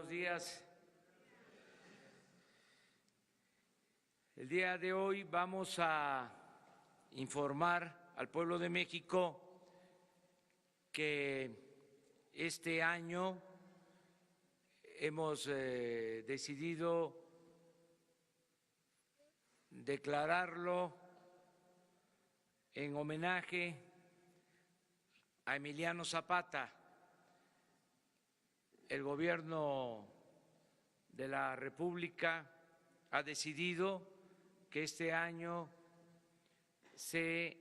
buenos días. El día de hoy vamos a informar al pueblo de México que este año hemos decidido declararlo en homenaje a Emiliano Zapata. El gobierno de la República ha decidido que este año se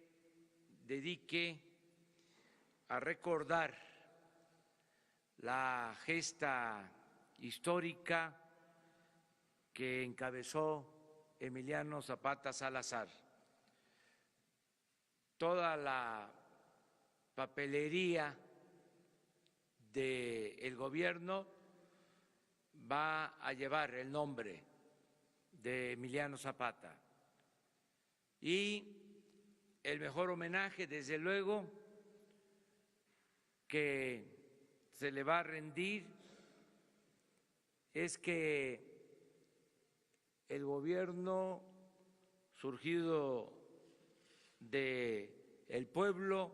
dedique a recordar la gesta histórica que encabezó Emiliano Zapata Salazar. Toda la papelería del gobierno va a llevar el nombre de Emiliano Zapata y el mejor homenaje, desde luego, que se le va a rendir es que el gobierno surgido del pueblo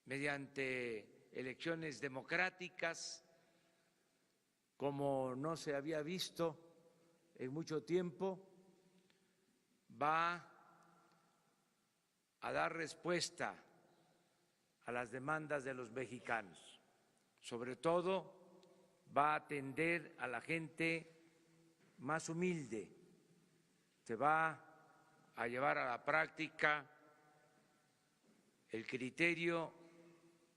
mediante elecciones democráticas, como no se había visto en mucho tiempo, va a dar respuesta a las demandas de los mexicanos. Sobre todo, va a atender a la gente más humilde, se va a llevar a la práctica el criterio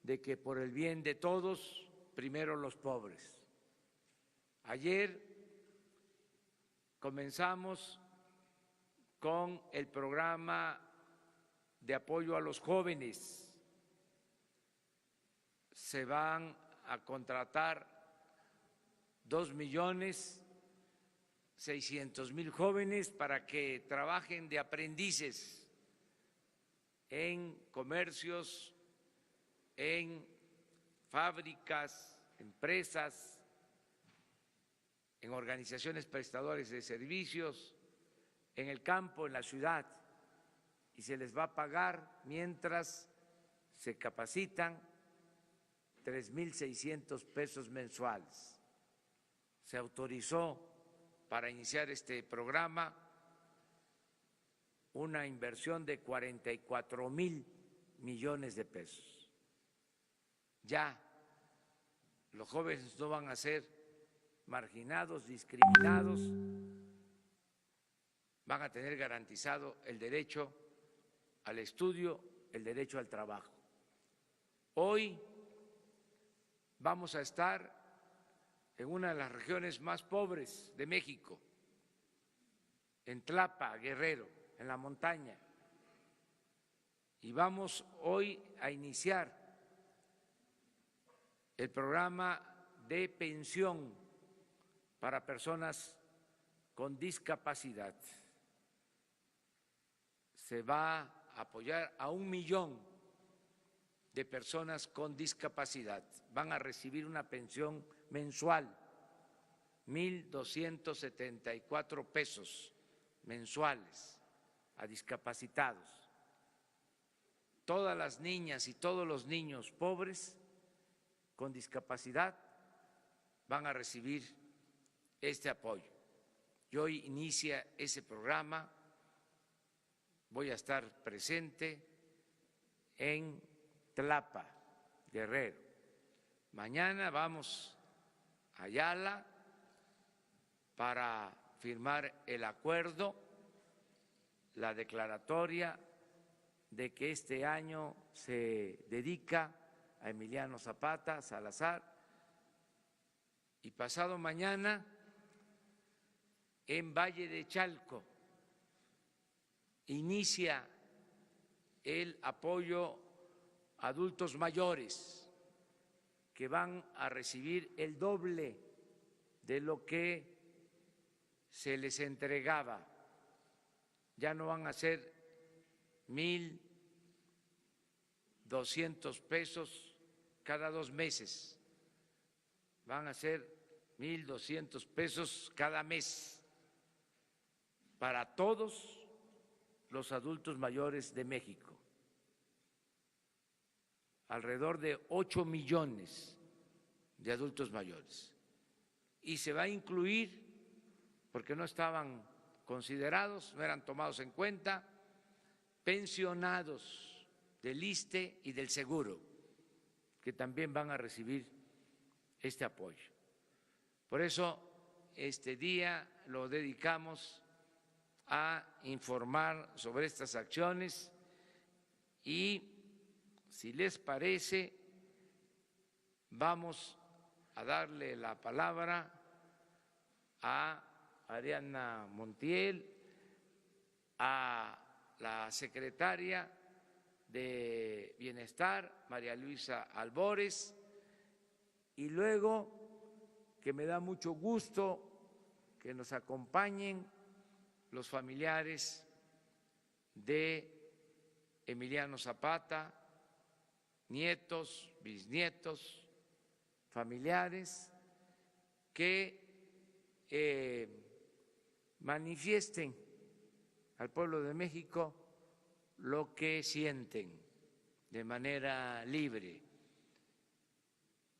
de que por el bien de todos, primero los pobres. Ayer comenzamos con el programa de apoyo a los jóvenes. Se van a contratar 2.600.000 jóvenes para que trabajen de aprendices en comercios, en fábricas, empresas, en organizaciones prestadoras de servicios, en el campo, en la ciudad, y se les va a pagar mientras se capacitan 3.600 pesos mensuales. Se autorizó para iniciar este programa una inversión de 44.000 millones de pesos. Ya los jóvenes no van a ser marginados, discriminados, van a tener garantizado el derecho al estudio, el derecho al trabajo. Hoy vamos a estar en una de las regiones más pobres de México, en Tlapa, Guerrero, en la montaña, y vamos hoy a iniciar el programa de pensión para personas con discapacidad. Se va a apoyar a 1 millón de personas con discapacidad. Van a recibir una pensión mensual, 1.274 pesos mensuales a discapacitados. Todas las niñas y todos los niños pobres con discapacidad van a recibir este apoyo. Y hoy inicia ese programa, voy a estar presente en Tlapa, Guerrero. Mañana vamos a Ayala para firmar el acuerdo, la declaratoria de que este año se dedica a Emiliano Zapata Salazar, y pasado mañana en Valle de Chalco inicia el apoyo a adultos mayores que van a recibir el doble de lo que se les entregaba. Ya no van a ser 1.200 pesos cada 2 meses, van a ser 1,200 pesos cada mes para todos los adultos mayores de México. Alrededor de 8 millones de adultos mayores. Y se va a incluir, porque no estaban considerados, no eran tomados en cuenta, pensionados del ISSSTE y del Seguro, que también van a recibir este apoyo. Por eso este día lo dedicamos a informar sobre estas acciones y, si les parece, vamos a darle la palabra a Ariana Montiel, a la secretaria de Bienestar, María Luisa Albores, y luego, que me da mucho gusto que nos acompañen los familiares de Emiliano Zapata, nietos, bisnietos, familiares, que manifiesten al pueblo de México lo que sienten de manera libre.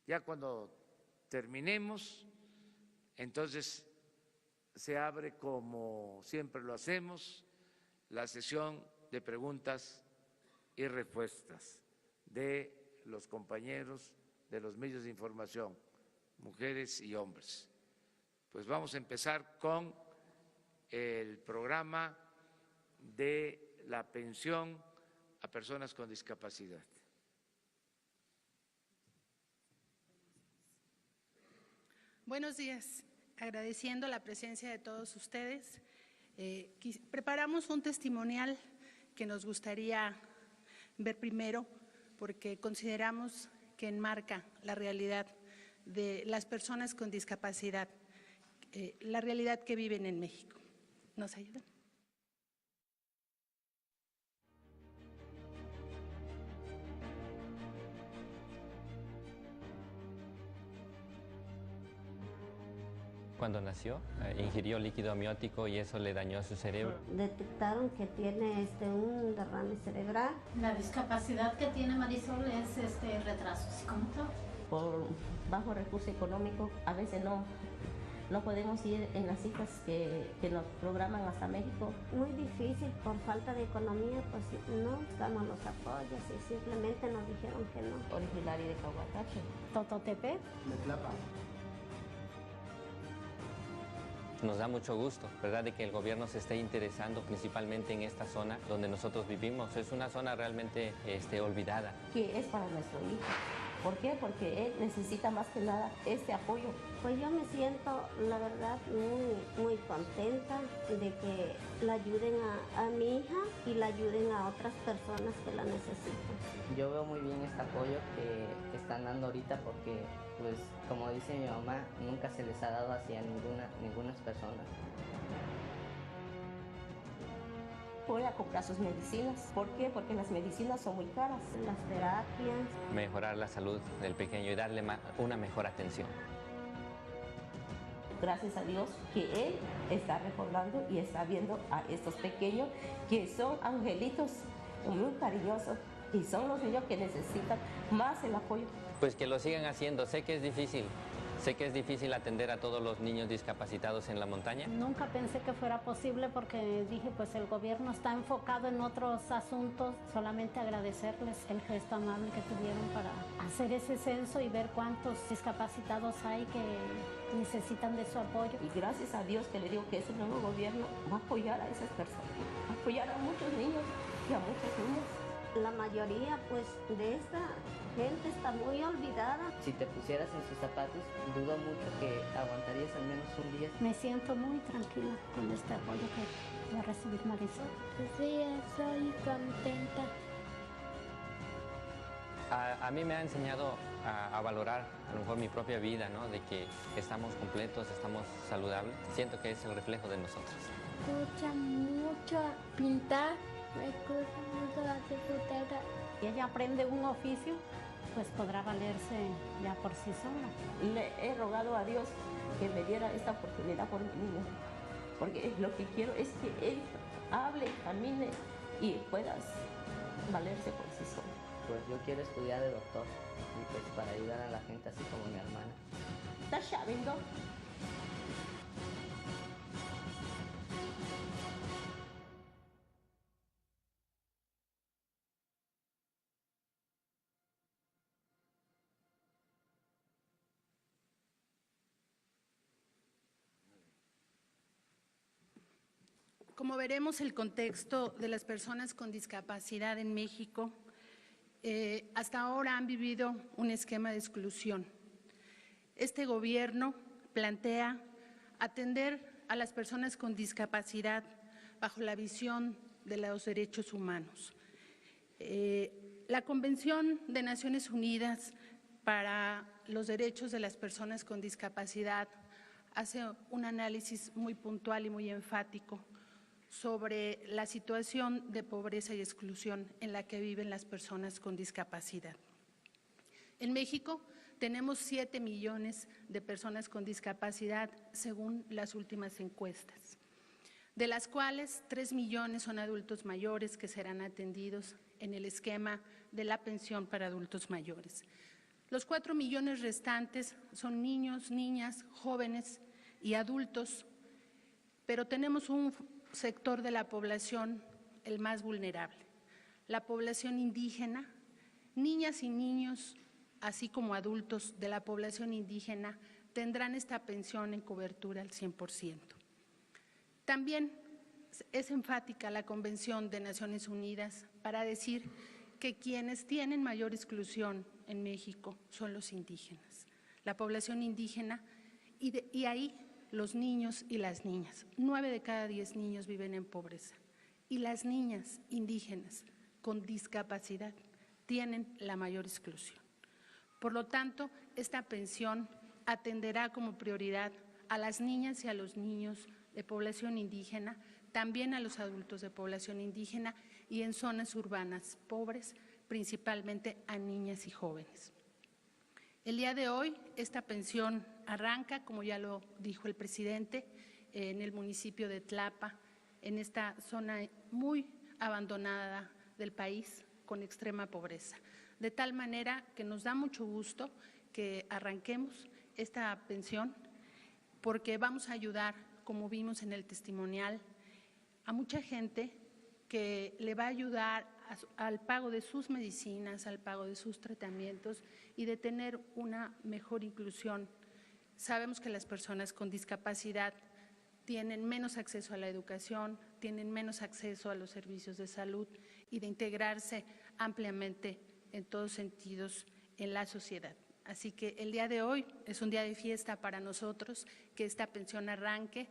Ya cuando terminemos, entonces se abre, como siempre lo hacemos, la sesión de preguntas y respuestas de los compañeros de los medios de información, mujeres y hombres. Pues vamos a empezar con el programa de la pensión a personas con discapacidad. Buenos días. Agradeciendo la presencia de todos ustedes, preparamos un testimonial que nos gustaría ver primero, porque consideramos que enmarca la realidad de las personas con discapacidad, la realidad que viven en México. ¿Nos ayudan? Cuando nació, ingirió líquido amniótico y eso le dañó su cerebro. Detectaron que tiene un derrame cerebral. La discapacidad que tiene Marisol es retraso psicomotor. Por bajo recurso económico, a veces no podemos ir en las citas que nos programan hasta México. Muy difícil, por falta de economía, pues no buscamos los apoyos y simplemente nos dijeron que no. Originario de Cahuatache. Tototepec. Metlapa. Nos da mucho gusto, ¿verdad?, de que el gobierno se esté interesando principalmente en esta zona donde nosotros vivimos. Es una zona realmente olvidada. Que es para nuestro hijo. ¿Por qué? Porque él necesita más que nada este apoyo. Pues yo me siento, la verdad, muy contenta de que la ayuden a mi hija y la ayuden a otras personas que la necesitan. Yo veo muy bien este apoyo que están dando ahorita porque, pues, como dice mi mamá, nunca se les ha dado hacia ninguna persona. Voy a comprar sus medicinas. ¿Por qué? Porque las medicinas son muy caras. Las terapias. Mejorar la salud del pequeño y darle una mejor atención. Gracias a Dios que Él está recordando y está viendo a estos pequeños que son angelitos muy cariñosos y son los niños que necesitan más el apoyo. Pues que lo sigan haciendo. Sé que es difícil atender a todos los niños discapacitados en la montaña. Nunca pensé que fuera posible porque dije, pues el gobierno está enfocado en otros asuntos. Solamente agradecerles el gesto amable que tuvieron para hacer ese censo y ver cuántos discapacitados hay que necesitan de su apoyo. Y gracias a Dios que le digo que ese nuevo gobierno va a apoyar a esas personas, va a apoyar a muchos niños y a muchas niñas. La mayoría, pues, de esta gente está muy olvidada. Si te pusieras en sus zapatos, dudo mucho que aguantarías al menos un día. Me siento muy tranquila con este apoyo que va a recibir Marisol. Sí, estoy contenta. A mí me ha enseñado a valorar a lo mejor mi propia vida, ¿no? De que estamos completos, estamos saludables. Siento que es el reflejo de nosotros. Me gusta mucho pintar, me gusta mucho la secretaria. Y ella aprende un oficio, pues podrá valerse ya por sí sola. Le he rogado a Dios que me diera esta oportunidad por mi niño, porque lo que quiero es que él hable, camine y pueda valerse por sí solo. Pues yo quiero estudiar de doctor y pues para ayudar a la gente así como mi hermana. ¿Estás sabiendo? Como veremos, el contexto de las personas con discapacidad en México hasta ahora han vivido un esquema de exclusión. Este gobierno plantea atender a las personas con discapacidad bajo la visión de los derechos humanos. La Convención de Naciones Unidas para los Derechos de las Personas con Discapacidad hace un análisis muy puntual y muy enfático sobre la situación de pobreza y exclusión en la que viven las personas con discapacidad. En México tenemos 7 millones de personas con discapacidad según las últimas encuestas, de las cuales 3 millones son adultos mayores que serán atendidos en el esquema de la pensión para adultos mayores. Los 4 millones restantes son niños, niñas, jóvenes y adultos, pero tenemos un sector de la población el más vulnerable, la población indígena. Niñas y niños, así como adultos de la población indígena, tendrán esta pensión en cobertura al 100%. También es enfática la Convención de Naciones Unidas para decir que quienes tienen mayor exclusión en México son los indígenas, la población indígena, y ahí los niños y las niñas. 9 de cada 10 niños viven en pobreza y las niñas indígenas con discapacidad tienen la mayor exclusión. Por lo tanto, esta pensión atenderá como prioridad a las niñas y a los niños de población indígena, también a los adultos de población indígena y en zonas urbanas pobres, principalmente a niñas y jóvenes. El día de hoy, esta pensión arranca, como ya lo dijo el presidente, en el municipio de Tlapa, en esta zona muy abandonada del país, con extrema pobreza. De tal manera que nos da mucho gusto que arranquemos esta pensión, porque vamos a ayudar, como vimos en el testimonial, a mucha gente que le va a ayudar al pago de sus medicinas, al pago de sus tratamientos y de tener una mejor inclusión. Sabemos que las personas con discapacidad tienen menos acceso a la educación, tienen menos acceso a los servicios de salud y de integrarse ampliamente en todos sentidos en la sociedad. Así que el día de hoy es un día de fiesta para nosotros, que esta pensión arranque.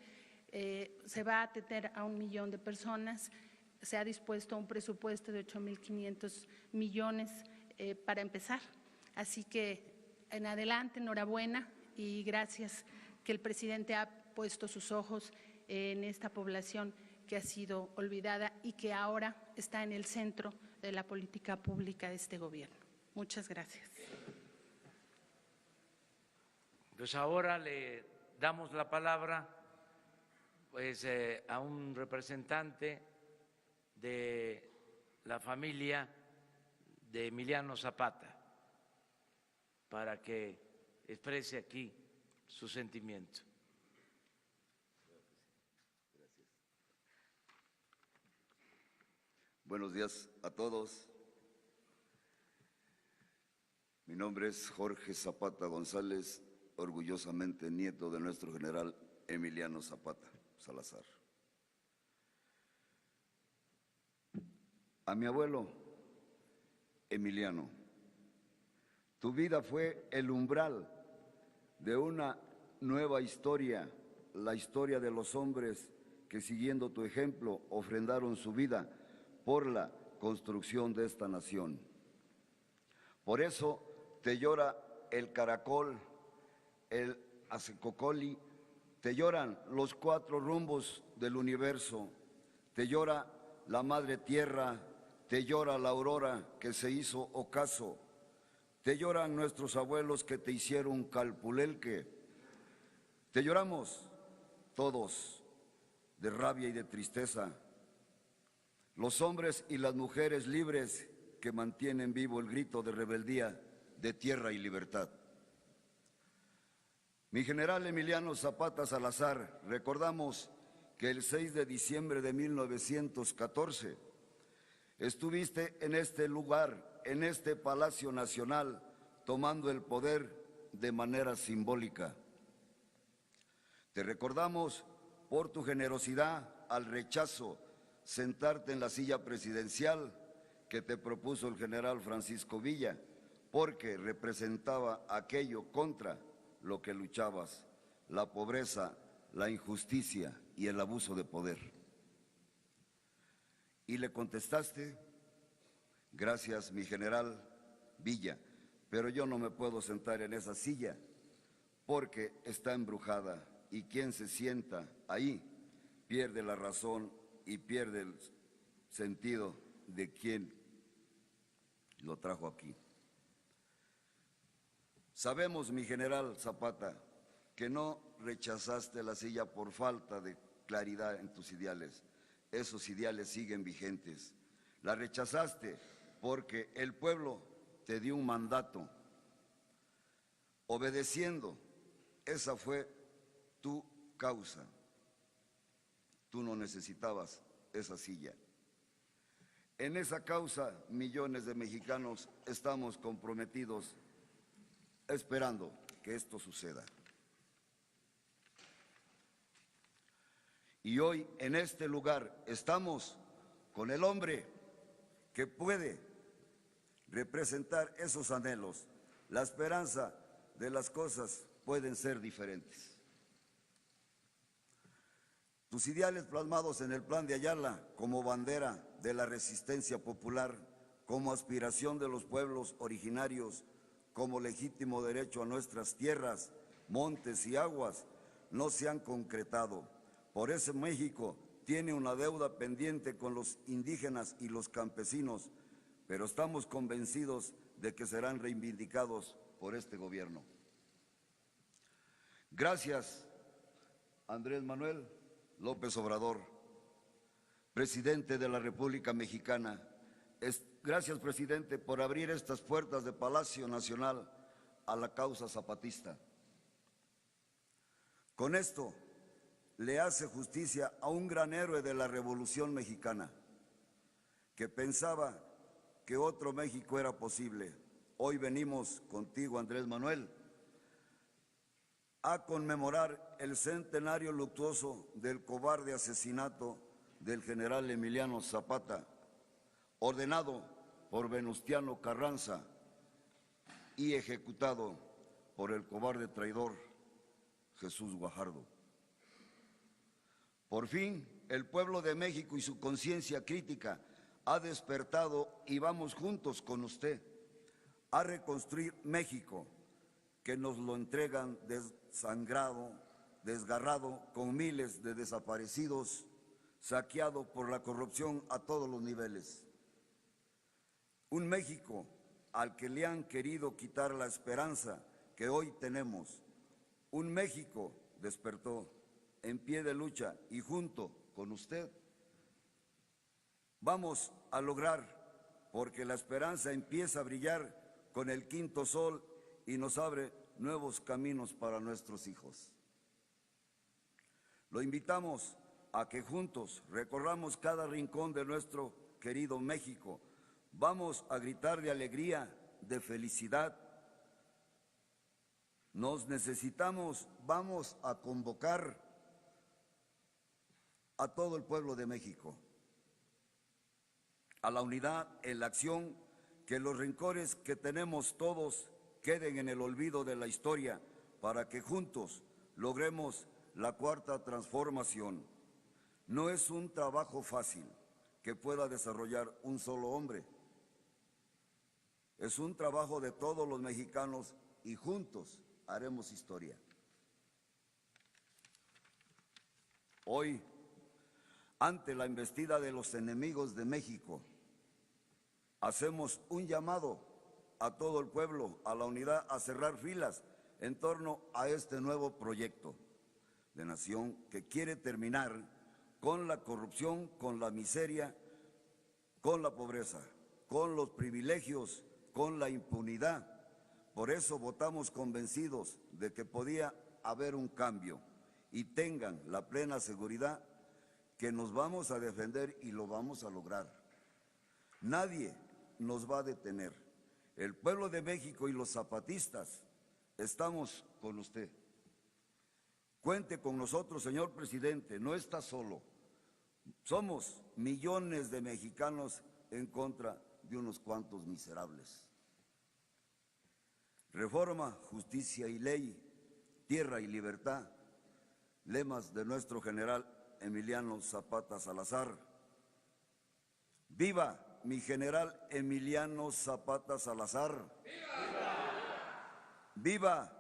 Se va a atender a 1 millón de personas. Se ha dispuesto un presupuesto de 8.500 millones para empezar. Así que en adelante, enhorabuena y gracias que el presidente ha puesto sus ojos en esta población que ha sido olvidada y que ahora está en el centro de la política pública de este gobierno. Muchas gracias. Pues ahora le damos la palabra a un representante de la familia de Emiliano Zapata para que exprese aquí su sentimiento. Buenos días a todos. Mi nombre es Jorge Zapata González, orgullosamente nieto de nuestro general Emiliano Zapata Salazar. A mi abuelo Emiliano, tu vida fue el umbral de una nueva historia, la historia de los hombres que, siguiendo tu ejemplo, ofrendaron su vida por la construcción de esta nación. Por eso te llora el caracol, el acecocoli, te lloran los 4 rumbos del universo, te llora la madre tierra, te llora la aurora que se hizo ocaso, Te lloran nuestros abuelos que te hicieron calpulelque. Te lloramos todos de rabia y de tristeza. Los hombres y las mujeres libres que mantienen vivo el grito de rebeldía de tierra y libertad. Mi general Emiliano Zapata Salazar, recordamos que el 6 de diciembre de 1914 estuviste en este lugar, en este Palacio Nacional, tomando el poder de manera simbólica. Te recordamos por tu generosidad al rechazo, sentarte en la silla presidencial que te propuso el general Francisco Villa, porque representaba aquello contra lo que luchabas, la pobreza, la injusticia y el abuso de poder. Y le contestaste, gracias mi general Villa, pero yo no me puedo sentar en esa silla porque está embrujada y quien se sienta ahí pierde la razón y pierde el sentido de quien lo trajo aquí. Sabemos, mi general Zapata, que no rechazaste la silla por falta de claridad en tus ideales. Esos ideales siguen vigentes. La rechazaste porque el pueblo te dio un mandato. Obedeciendo, esa fue tu causa. Tú no necesitabas esa silla. En esa causa, millones de mexicanos estamos comprometidos esperando que esto suceda. Y hoy en este lugar estamos con el hombre que puede representar esos anhelos. La esperanza de las cosas pueden ser diferentes. Tus ideales plasmados en el Plan de Ayala como bandera de la resistencia popular, como aspiración de los pueblos originarios, como legítimo derecho a nuestras tierras, montes y aguas, no se han concretado. Por eso México tiene una deuda pendiente con los indígenas y los campesinos, pero estamos convencidos de que serán reivindicados por este gobierno. Gracias, Andrés Manuel López Obrador, presidente de la República Mexicana. Gracias, presidente, por abrir estas puertas de Palacio Nacional a la causa zapatista. Con esto le hace justicia a un gran héroe de la Revolución Mexicana, que pensaba que otro México era posible. Hoy venimos contigo, Andrés Manuel, a conmemorar el centenario luctuoso del cobarde asesinato del general Emiliano Zapata, ordenado por Venustiano Carranza y ejecutado por el cobarde traidor Jesús Guajardo. Por fin, el pueblo de México y su conciencia crítica ha despertado y vamos juntos con usted a reconstruir México, que nos lo entregan desangrado, desgarrado, con miles de desaparecidos, saqueado por la corrupción a todos los niveles. Un México al que le han querido quitar la esperanza que hoy tenemos. Un México despertó en pie de lucha y junto con usted vamos a lograr, porque la esperanza empieza a brillar con el quinto sol y nos abre nuevos caminos para nuestros hijos. Lo invitamos a que juntos recorramos cada rincón de nuestro querido México. Vamos a gritar de alegría, de felicidad. Nos necesitamos, vamos a convocar a todo el pueblo de México a la unidad en la acción, que los rencores que tenemos todos queden en el olvido de la historia, para que juntos logremos la cuarta transformación. No es un trabajo fácil que pueda desarrollar un solo hombre. Es un trabajo de todos los mexicanos y juntos haremos historia. Hoy, ante la embestida de los enemigos de México, hacemos un llamado a todo el pueblo, a la unidad, a cerrar filas en torno a este nuevo proyecto de nación que quiere terminar con la corrupción, con la miseria, con la pobreza, con los privilegios, con la impunidad. Por eso votamos convencidos de que podía haber un cambio y tengan la plena seguridad que nos vamos a defender y lo vamos a lograr. Nadie nos va a detener. El pueblo de México y los zapatistas estamos con usted. Cuente con nosotros, señor presidente, no está solo. Somos millones de mexicanos en contra de unos cuantos miserables. Reforma, justicia y ley, tierra y libertad, lemas de nuestro general Emiliano Zapata Salazar. ¡Viva mi general Emiliano Zapata Salazar! ¡Viva! ¡Viva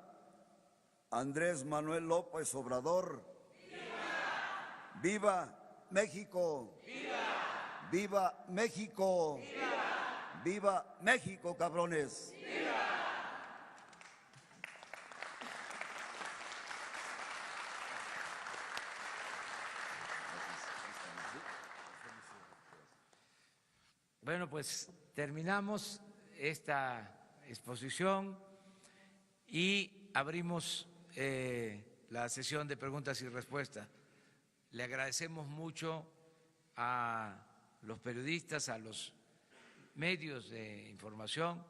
Andrés Manuel López Obrador! ¡Viva! ¡Viva México! ¡Viva! ¡Viva México! ¡Viva! ¡Viva México, cabrones! Bueno, pues terminamos esta exposición y abrimos la sesión de preguntas y respuestas. Le agradecemos mucho a los periodistas, a los medios de información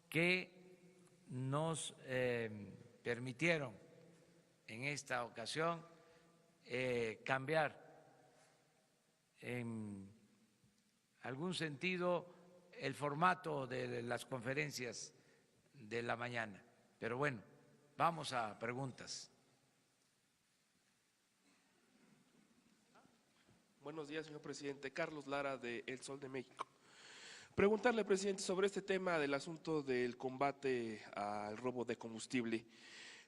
que nos permitieron en esta ocasión cambiar en algún sentido el formato de las conferencias de la mañana. Pero bueno, vamos a preguntas. Buenos días, señor presidente. Carlos Lara, de El Sol de México. Preguntarle, presidente, sobre este tema del asunto del combate al robo de combustible.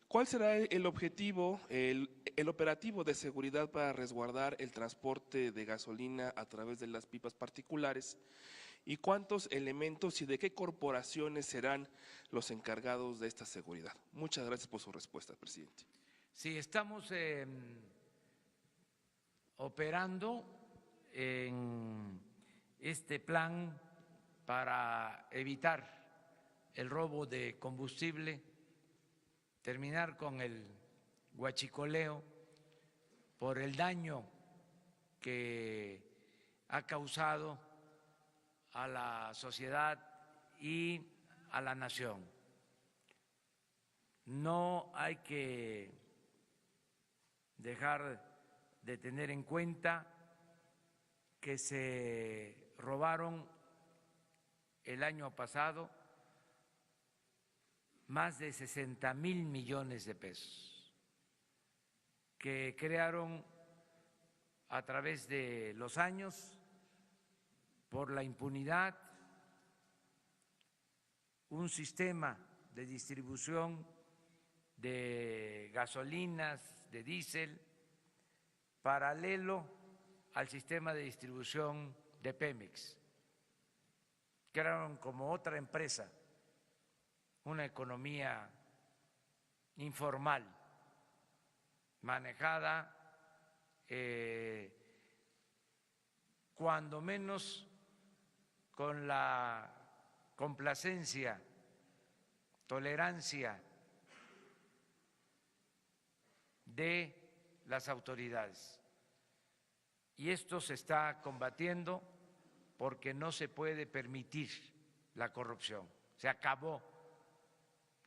¿Cuál será el objetivo, el operativo de seguridad para resguardar el transporte de gasolina a través de las pipas particulares? ¿Y cuántos elementos y de qué corporaciones serán los encargados de esta seguridad? Muchas gracias por su respuesta, presidente. Sí, estamos operando en este plan para evitar el robo de combustible, terminar con el huachicoleo por el daño que ha causado a la sociedad y a la nación. No hay que dejar de tener en cuenta que se robaron el año pasado más de 60,000 millones de pesos, que crearon a través de los años, por la impunidad, un sistema de distribución de gasolinas, de diésel, paralelo al sistema de distribución de Pemex. Crearon como otra empresa, una economía informal, manejada cuando menos con la complacencia, tolerancia de las autoridades. Y esto se está combatiendo porque no se puede permitir la corrupción. Se acabó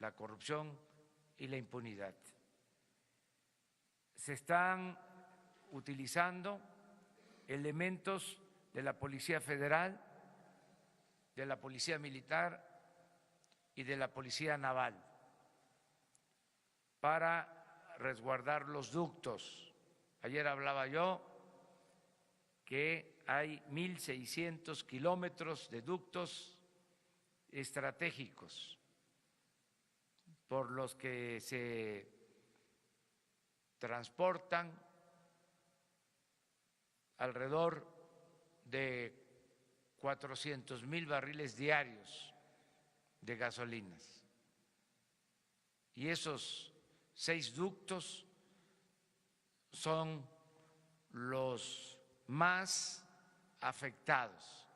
la corrupción y la impunidad. Se están utilizando elementos de la Policía Federal, de la Policía Militar y de la Policía Naval para resguardar los ductos. Ayer hablaba yo que hay 1,600 kilómetros de ductos estratégicos por los que se transportan alrededor de 400,000 barriles diarios de gasolinas. Y esos 6 ductos son los más afectados,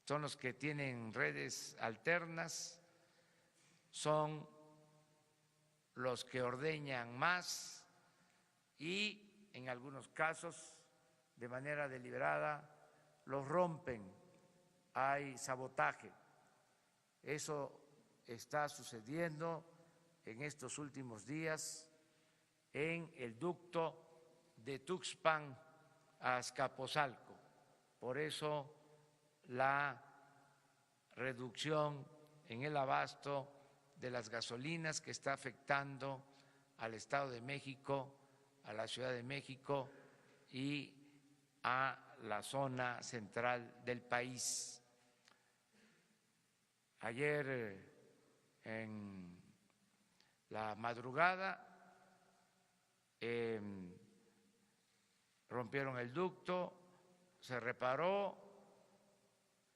son los que tienen redes alternas, son los que ordeñan más y en algunos casos de manera deliberada los rompen, hay sabotaje. Eso está sucediendo en estos últimos días en el ducto de Tuxpan a Azcapotzalco. Por eso la reducción en el abasto de las gasolinas que está afectando al Estado de México, a la Ciudad de México y a la zona central del país. Ayer en la madrugada rompieron el ducto, se reparó,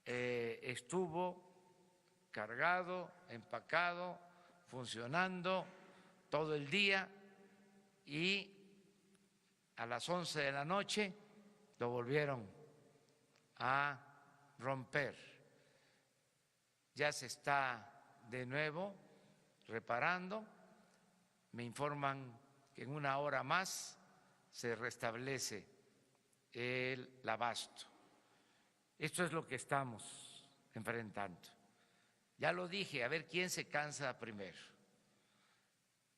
estuvo cargado, empacado, funcionando todo el día y a las 11 de la noche lo volvieron a romper. Ya se está de nuevo reparando, me informan que en una hora más se restablece el abasto. Esto es lo que estamos enfrentando. Ya lo dije, a ver quién se cansa primero,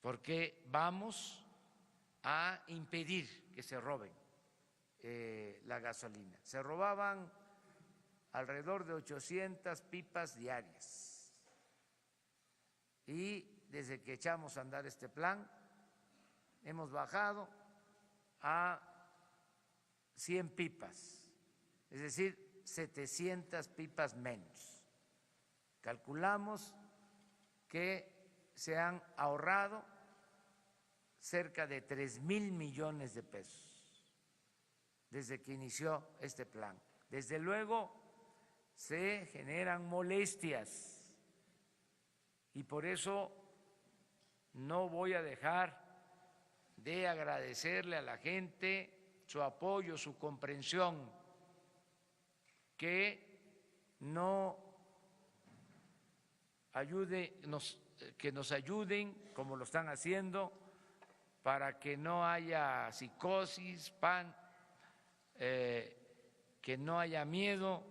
porque vamos a impedir que se roben la gasolina. Se robaban alrededor de 800 pipas diarias y desde que echamos a andar este plan hemos bajado a 100 pipas, es decir, 700 pipas menos. Calculamos que se han ahorrado cerca de 3,000 millones de pesos desde que inició este plan. Desde luego se generan molestias y por eso no voy a dejar de agradecerle a la gente su apoyo, su comprensión, que nos ayuden como lo están haciendo para que no haya psicosis, que no haya miedo,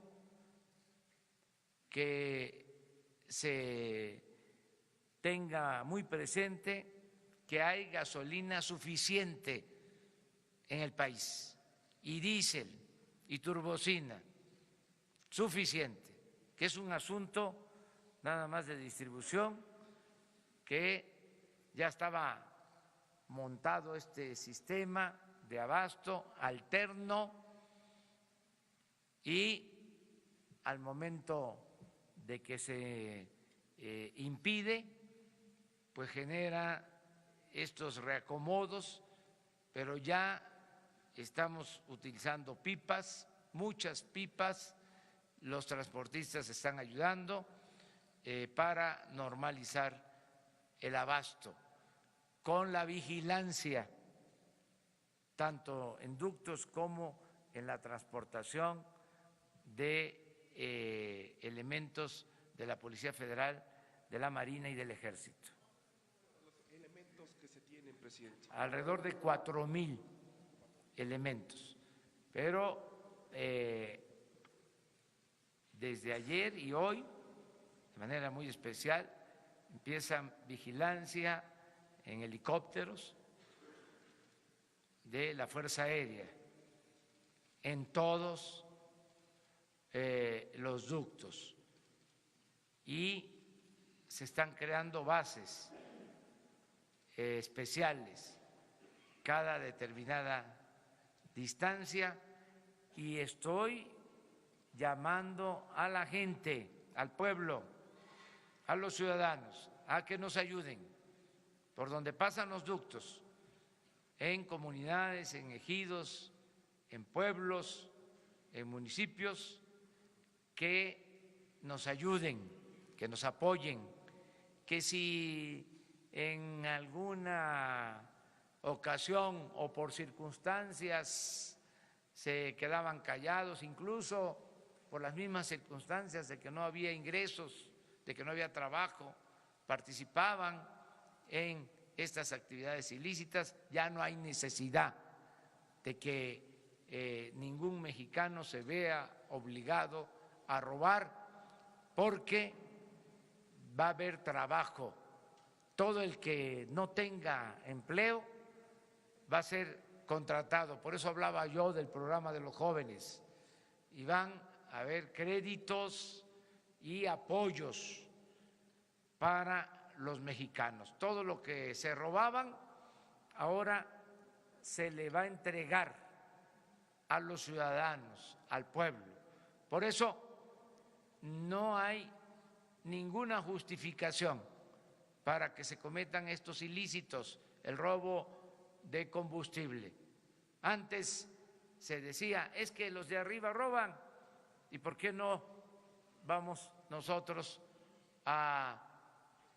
que se tenga muy presente que hay gasolina suficiente en el país y diésel y turbocina suficiente, que es un asunto nada más de distribución, que ya estaba montado este sistema de abasto alterno y al momento de que se impide, pues genera estos reacomodos, pero ya estamos utilizando pipas, muchas pipas, los transportistas están ayudando para normalizar el abasto, con la vigilancia, tanto en ductos como en la transportación de elementos de la Policía Federal, de la Marina y del Ejército. Los elementos que se tienen, presidente. Alrededor de 4,000 elementos, pero desde ayer y hoy, de manera muy especial, empiezan vigilancia en helicópteros de la Fuerza Aérea en todos los ductos y se están creando bases especiales cada determinada distancia y estoy llamando a la gente, al pueblo, a los ciudadanos, a que nos ayuden por donde pasan los ductos, en comunidades, en ejidos, en pueblos, en municipios, que nos ayuden, que nos apoyen, que si en alguna ocasión o por circunstancias se quedaban callados, incluso por las mismas circunstancias de que no había ingresos, de que no había trabajo, participaban en estas actividades ilícitas, ya no hay necesidad de que ningún mexicano se vea obligado a robar, porque va a haber trabajo. Todo el que no tenga empleo va a ser contratado. Por eso hablaba yo del programa de los jóvenes. Y van a haber créditos y apoyos para los mexicanos. Todo lo que se robaban ahora se le va a entregar a los ciudadanos, al pueblo. Por eso no hay ninguna justificación para que se cometan estos ilícitos, el robo de combustible. Antes se decía, es que los de arriba roban, ¿y por qué no vamos nosotros a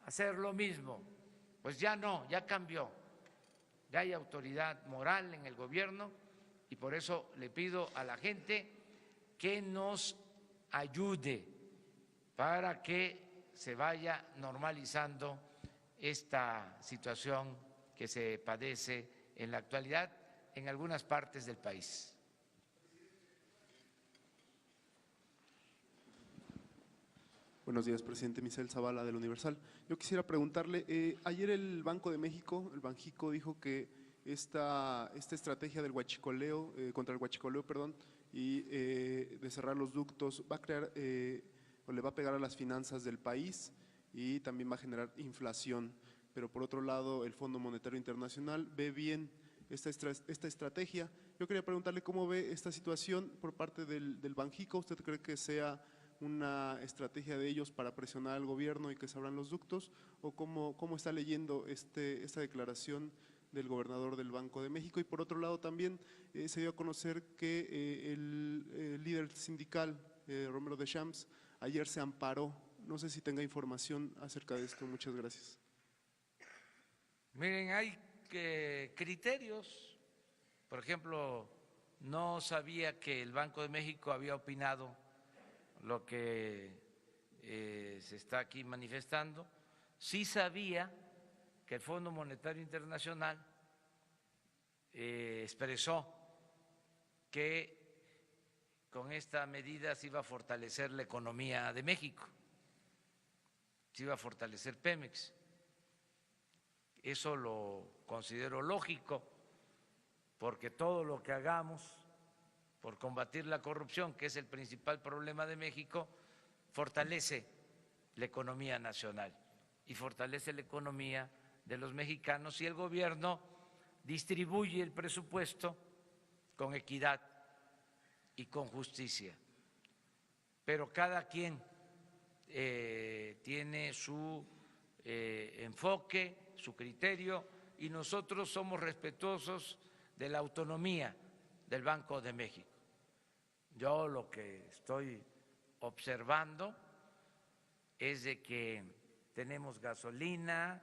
hacer lo mismo? Pues ya no, ya cambió, ya hay autoridad moral en el gobierno y por eso le pido a la gente que nos ayude para que se vaya normalizando esta situación que se padece en la actualidad en algunas partes del país. Buenos días, presidente. Misael Zavala, del Universal. Yo quisiera preguntarle, ayer el Banco de México, el Banjico, dijo que esta estrategia del huachicoleo, contra el huachicoleo, y de cerrar los ductos, va a crear o le va a pegar a las finanzas del país y también va a generar inflación. Pero por otro lado, el Fondo Monetario Internacional ve bien esta estrategia. Yo quería preguntarle cómo ve esta situación por parte del Banjico. ¿Usted cree que sea una estrategia de ellos para presionar al gobierno y que se abran los ductos? ¿O cómo está leyendo esta declaración del gobernador del Banco de México? Y por otro lado también se dio a conocer que el líder sindical, Romero Deschamps, ayer se amparó. No sé si tenga información acerca de esto. Muchas gracias. Miren, hay criterios. Por ejemplo, no sabía que el Banco de México había opinado lo que se está aquí manifestando. Sí sabía que el Fondo Monetario Internacional expresó que con esta medida se iba a fortalecer la economía de México, se iba a fortalecer Pemex. Eso lo considero lógico, porque todo lo que hagamos por combatir la corrupción, que es el principal problema de México, fortalece la economía nacional y fortalece la economía de los mexicanos, y el gobierno distribuye el presupuesto con equidad y con justicia. Pero cada quien tiene su enfoque, su criterio, y nosotros somos respetuosos de la autonomía del Banco de México. Yo lo que estoy observando es de que tenemos gasolina,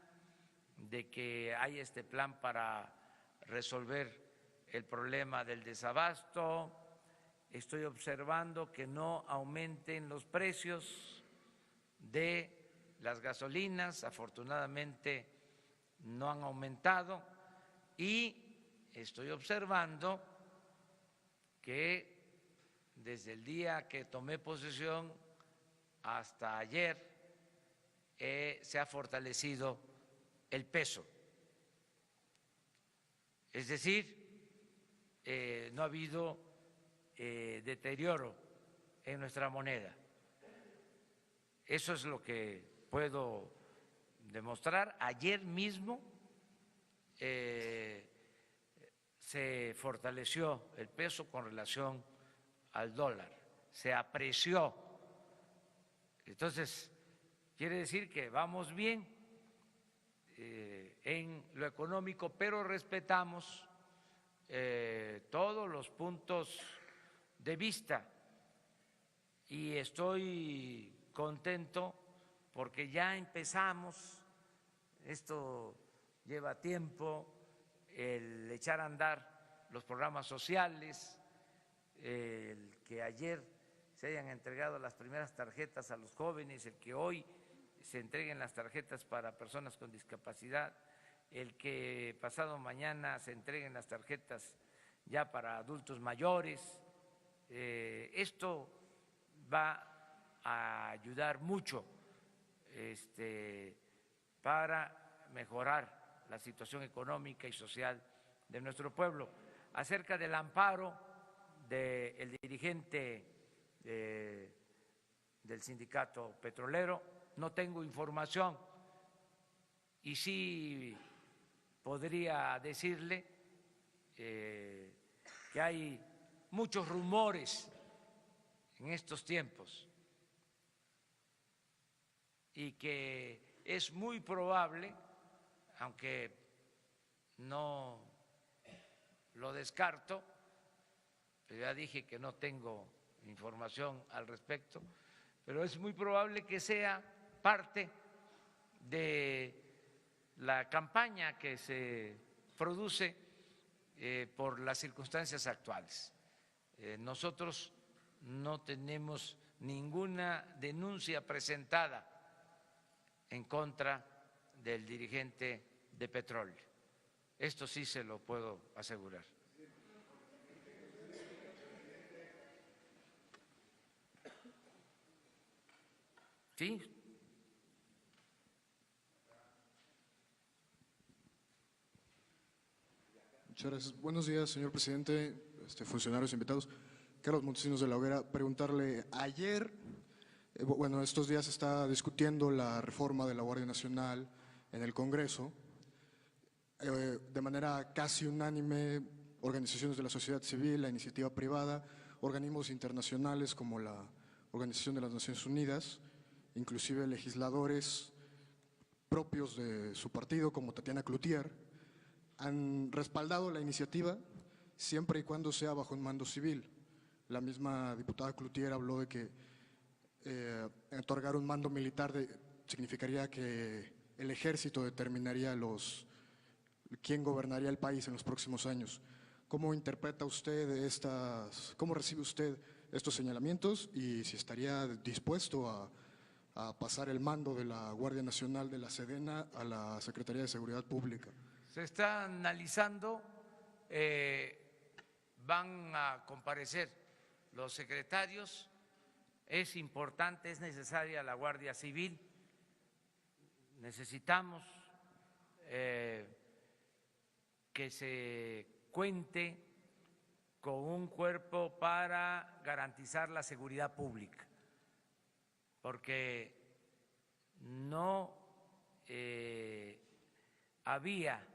de que hay este plan para resolver el problema del desabasto. Estoy observando que no aumenten los precios de las gasolinas, afortunadamente no han aumentado, y estoy observando que desde el día que tomé posesión hasta ayer se ha fortalecido el peso. Es decir, no ha habido deterioro en nuestra moneda. Eso es lo que puedo demostrar. Ayer mismo se fortaleció el peso con relación al dólar, se apreció. Entonces, quiere decir que vamos bien en lo económico, pero respetamos todos los puntos de vista, y estoy contento porque ya empezamos, esto lleva tiempo, el echar a andar los programas sociales, el que ayer se hayan entregado las primeras tarjetas a los jóvenes, el que hoy se entreguen las tarjetas para personas con discapacidad, el que pasado mañana se entreguen las tarjetas ya para adultos mayores. Esto va a ayudar mucho para mejorar la situación económica y social de nuestro pueblo. Acerca del amparo del dirigente del sindicato petrolero, no tengo información y sí podría decirle que hay muchos rumores en estos tiempos y que es muy probable, aunque no lo descarto, pero ya dije que no tengo información al respecto, pero es muy probable que sea parte de la campaña que se produce por las circunstancias actuales. Nosotros no tenemos ninguna denuncia presentada en contra del dirigente de petróleo. Esto sí se lo puedo asegurar. Sí. Muchas gracias. Buenos días, señor presidente, funcionarios invitados. Carlos Montesinos de la Hoguera, preguntarle, ayer, bueno, estos días se está discutiendo la reforma de la Guardia Nacional en el Congreso, de manera casi unánime, organizaciones de la sociedad civil, la iniciativa privada, organismos internacionales como la Organización de las Naciones Unidas, inclusive legisladores propios de su partido como Tatiana Cloutier, han respaldado la iniciativa siempre y cuando sea bajo un mando civil. La misma diputada Cloutier habló de que otorgar un mando militar significaría que el ejército determinaría quién gobernaría el país en los próximos años. ¿Cómo interpreta usted cómo recibe usted estos señalamientos y si estaría dispuesto a pasar el mando de la Guardia Nacional de la Sedena a la Secretaría de Seguridad Pública? Se está analizando, van a comparecer los secretarios, es importante, es necesaria la Guardia Civil, necesitamos que se cuente con un cuerpo para garantizar la seguridad pública, porque no había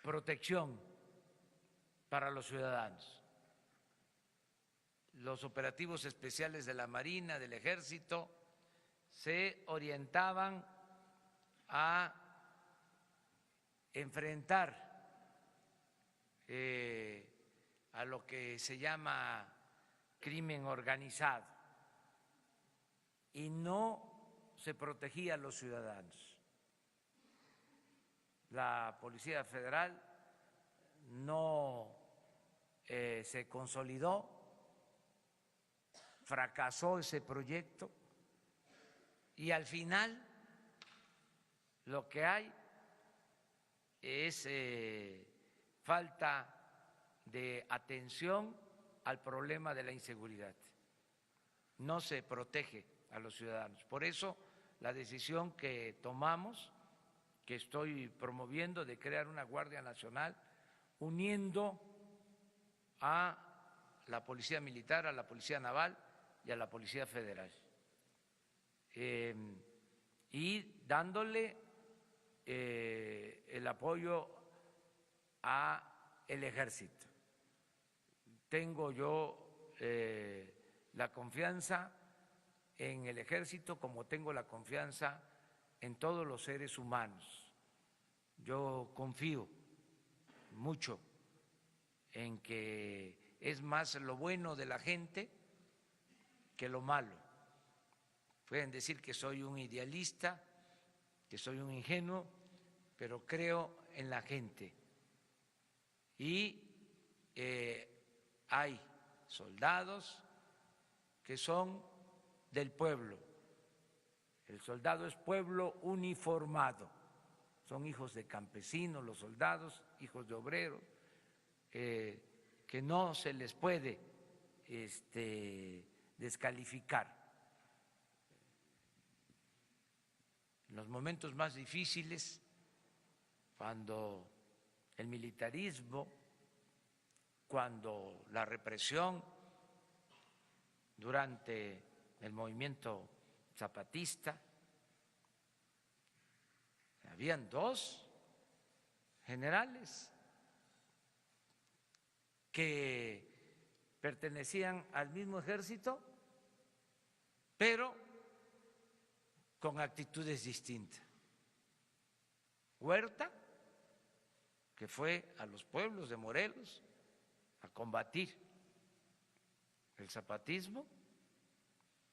protección para los ciudadanos. Los operativos especiales de la Marina, del Ejército, se orientaban a enfrentar a lo que se llama crimen organizado y no se protegía a los ciudadanos. La Policía Federal no se consolidó, fracasó ese proyecto y al final lo que hay es falta de atención al problema de la inseguridad. No se protege a los ciudadanos. Por eso la decisión que tomamos, que estoy promoviendo, de crear una Guardia Nacional uniendo a la Policía Militar, a la Policía Naval y a la Policía Federal, y dándole el apoyo a el Ejército. Tengo yo la confianza en el Ejército como tengo la confianza en todos los seres humanos. Yo confío mucho en que es más lo bueno de la gente que lo malo. Pueden decir que soy un idealista, que soy un ingenuo, pero creo en la gente. Y hay soldados que son del pueblo. El soldado es pueblo uniformado. Son hijos de campesinos, los soldados, hijos de obreros, que no se les puede descalificar. En los momentos más difíciles, cuando el militarismo, cuando la represión durante el movimiento zapatista, habían 2 generales que pertenecían al mismo ejército, pero con actitudes distintas. Huerta, que fue a los pueblos de Morelos a combatir el zapatismo,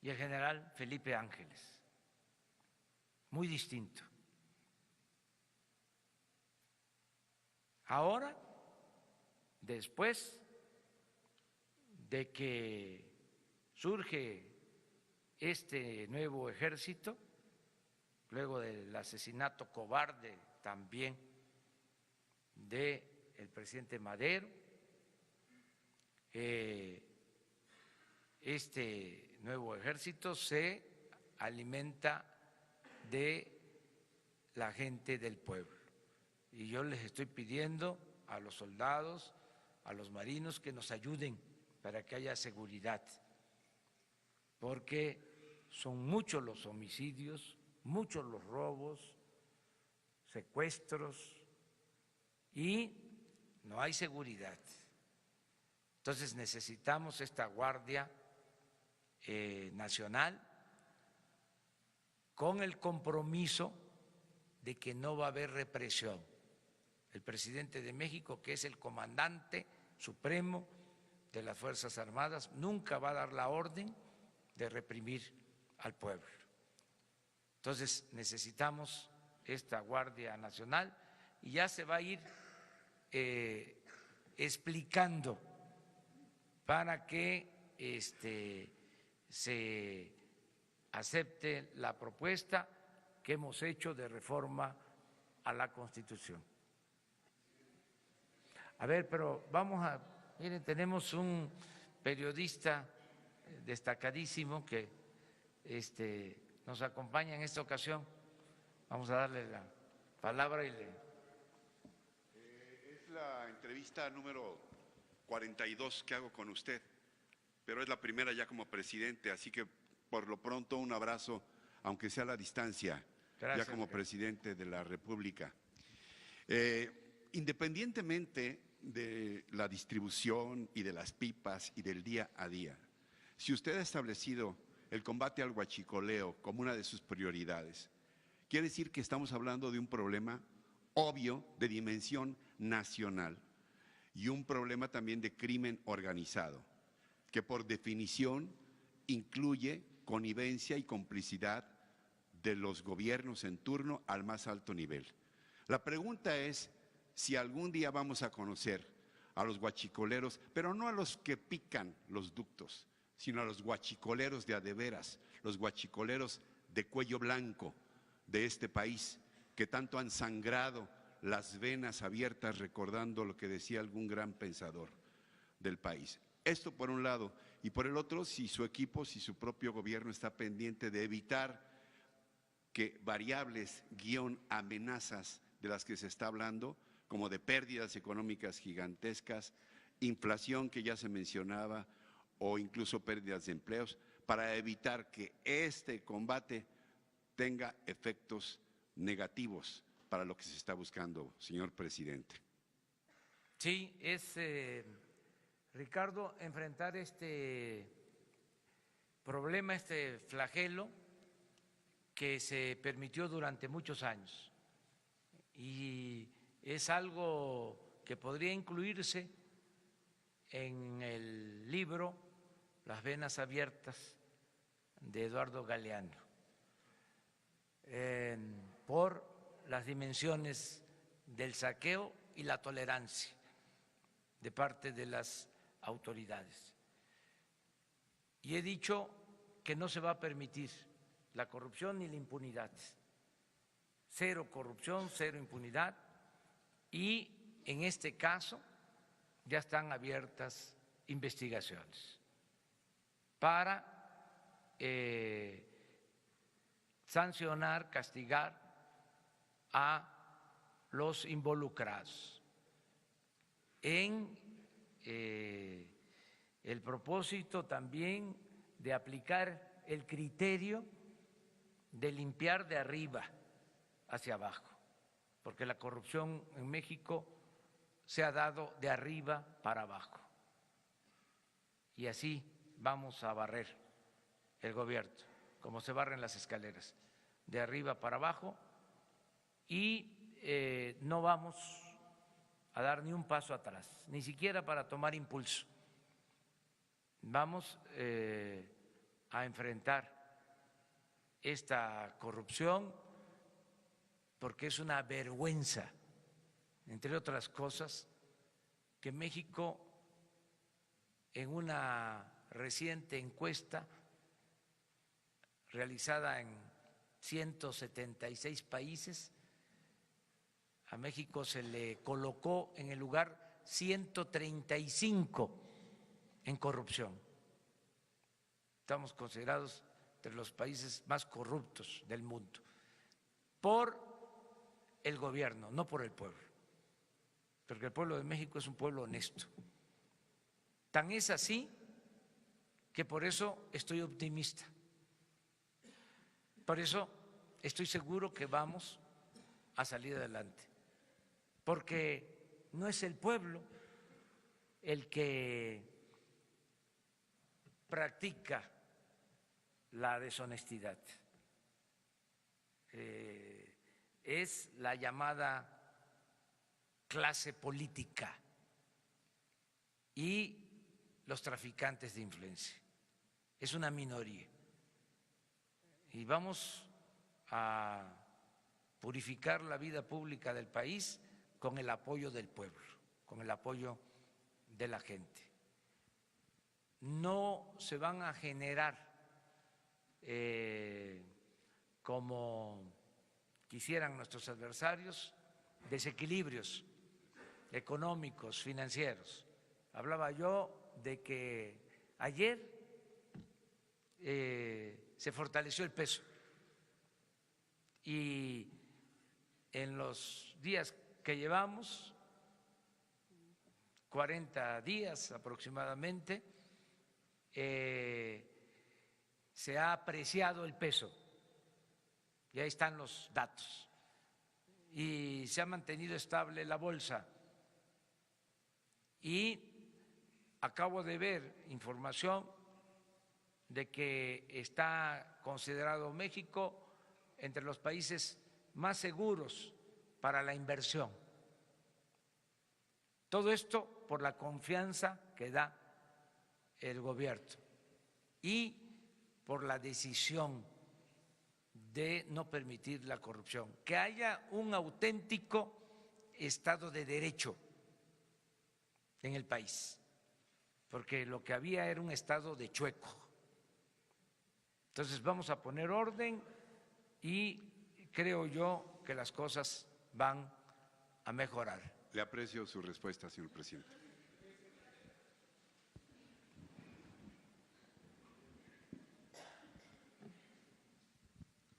y el general Felipe Ángeles, muy distinto. Ahora, después de que surge este nuevo ejército, luego del asesinato cobarde también del presidente Madero, este nuevo ejército se alimenta de la gente del pueblo. Y yo les estoy pidiendo a los soldados, a los marinos, que nos ayuden para que haya seguridad, porque son muchos los homicidios, muchos los robos, secuestros, y no hay seguridad. Entonces necesitamos esta Guardia Nacional con el compromiso de que no va a haber represión. El presidente de México, que es el comandante supremo de las Fuerzas Armadas, nunca va a dar la orden de reprimir al pueblo. Entonces necesitamos esta Guardia Nacional y ya se va a ir explicando para que se acepte la propuesta que hemos hecho de reforma a la Constitución. A ver, pero miren, tenemos un periodista destacadísimo que nos acompaña en esta ocasión. Vamos a darle la palabra y le... Es la entrevista número 42 que hago con usted, pero es la primera ya como presidente, así que por lo pronto un abrazo, aunque sea a la distancia. Gracias, ya como presidente de la República. Independientemente de la distribución y de las pipas y del día a día, si usted ha establecido el combate al huachicoleo como una de sus prioridades, quiere decir que estamos hablando de un problema obvio de dimensión nacional y un problema también de crimen organizado, que por definición incluye connivencia y complicidad de los gobiernos en turno al más alto nivel. La pregunta es si algún día vamos a conocer a los huachicoleros, pero no a los que pican los ductos, sino a los huachicoleros de a de veras, los huachicoleros de cuello blanco de este país, que tanto han sangrado las venas abiertas recordando lo que decía algún gran pensador del país. Esto por un lado, y por el otro, si su equipo, si su propio gobierno está pendiente de evitar que variables, amenazas de las que se está hablando, como de pérdidas económicas gigantescas, inflación que ya se mencionaba, o incluso pérdidas de empleos, para evitar que este combate tenga efectos negativos para lo que se está buscando, señor presidente. Sí, es, Ricardo, enfrentar este problema, este flagelo que se permitió durante muchos años, y es algo que podría incluirse en el libro Las venas abiertas de Eduardo Galeano, por las dimensiones del saqueo y la tolerancia de parte de las autoridades. Y he dicho que no se va a permitir la corrupción ni la impunidad. Cero corrupción, cero impunidad, y en este caso ya están abiertas investigaciones para sancionar, castigar a los involucrados en el propósito también de aplicar el criterio de limpiar de arriba hacia abajo, porque la corrupción en México se ha dado de arriba para abajo. Y así vamos a barrer el gobierno, como se barren las escaleras, de arriba para abajo, y no vamos a dar ni un paso atrás, ni siquiera para tomar impulso. Vamos a enfrentar esta corrupción porque es una vergüenza, entre otras cosas, que México, en una reciente encuesta realizada en 176 países, a México se le colocó en el lugar 135 en corrupción. Estamos considerados entre los países más corruptos del mundo, por el gobierno, no por el pueblo, porque el pueblo de México es un pueblo honesto. Tan es así que por eso estoy optimista, por eso estoy seguro que vamos a salir adelante, porque no es el pueblo el que practica la deshonestidad, es la llamada clase política y los traficantes de influencia. Es una minoría. Y vamos a purificar la vida pública del país con el apoyo del pueblo, con el apoyo de la gente. No se van a generar como quisieran nuestros adversarios desequilibrios económicos, financieros. Hablaba yo de que ayer se fortaleció el peso y en los días que llevamos, 40 días aproximadamente, se ha apreciado el peso, y ahí están los datos, y se ha mantenido estable la bolsa. Y acabo de ver información de que está considerado México entre los países más seguros para la inversión. Todo esto por la confianza que da el gobierno y por la decisión de no permitir la corrupción, que haya un auténtico Estado de Derecho en el país, porque lo que había era un estado de chueco. Entonces vamos a poner orden y creo yo que las cosas van a mejorar. Le aprecio su respuesta, señor presidente.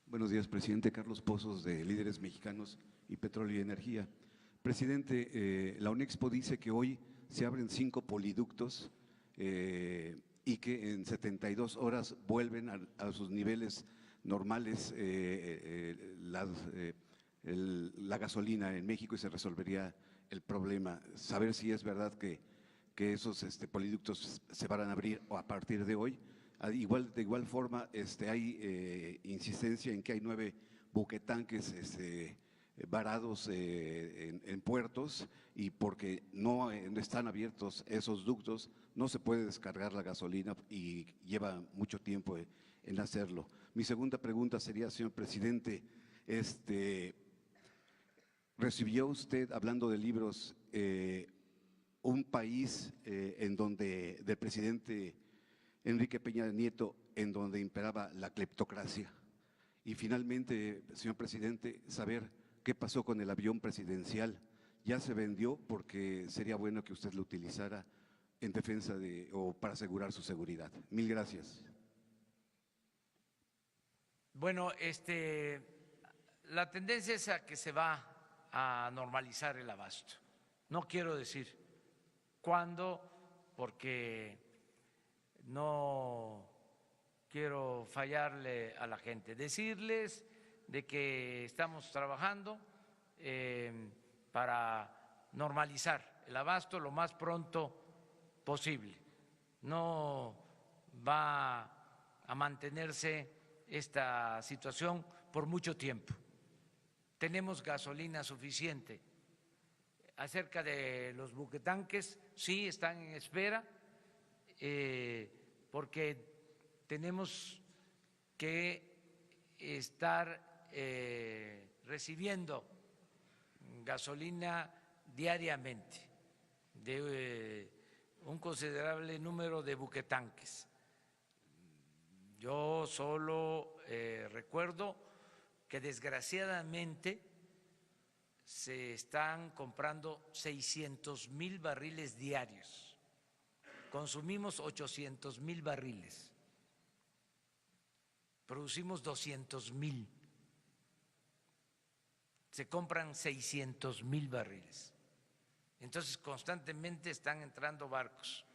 Buenos días, presidente. Carlos Pozos, de Líderes Mexicanos y Petróleo y Energía. Presidente, la UNEXPO dice que hoy se abren 5 poliductos y que en 72 horas vuelven a sus niveles normales la gasolina en México y se resolvería el problema. Saber si es verdad que esos poliductos se van a abrir a partir de hoy. De igual forma, hay insistencia en que hay 9 buquetanques varados en puertos, y porque no están abiertos esos ductos no se puede descargar la gasolina y lleva mucho tiempo en hacerlo. Mi segunda pregunta sería, señor presidente, ¿recibió usted, hablando de libros, un país en donde, del presidente Enrique Peña Nieto, en donde imperaba la cleptocracia? Y finalmente, señor presidente, saber qué pasó con el avión presidencial. ¿Ya se vendió? Porque sería bueno que usted lo utilizara en defensa o para asegurar su seguridad. Mil gracias. Bueno, la tendencia es a que se va a normalizar el abasto. No quiero decir cuándo, porque no quiero fallarle a la gente. Decirles de que estamos trabajando para normalizar el abasto lo más pronto posible. No va a mantenerse esta situación por mucho tiempo. Tenemos gasolina suficiente. Acerca de los buquetanques, sí están en espera, porque tenemos que estar recibiendo gasolina diariamente de un considerable número de buquetanques. Yo solo recuerdo que desgraciadamente se están comprando 600,000 barriles diarios. Consumimos 800,000 barriles. Producimos 200,000. Se compran 600,000 barriles. Entonces, constantemente están entrando barcos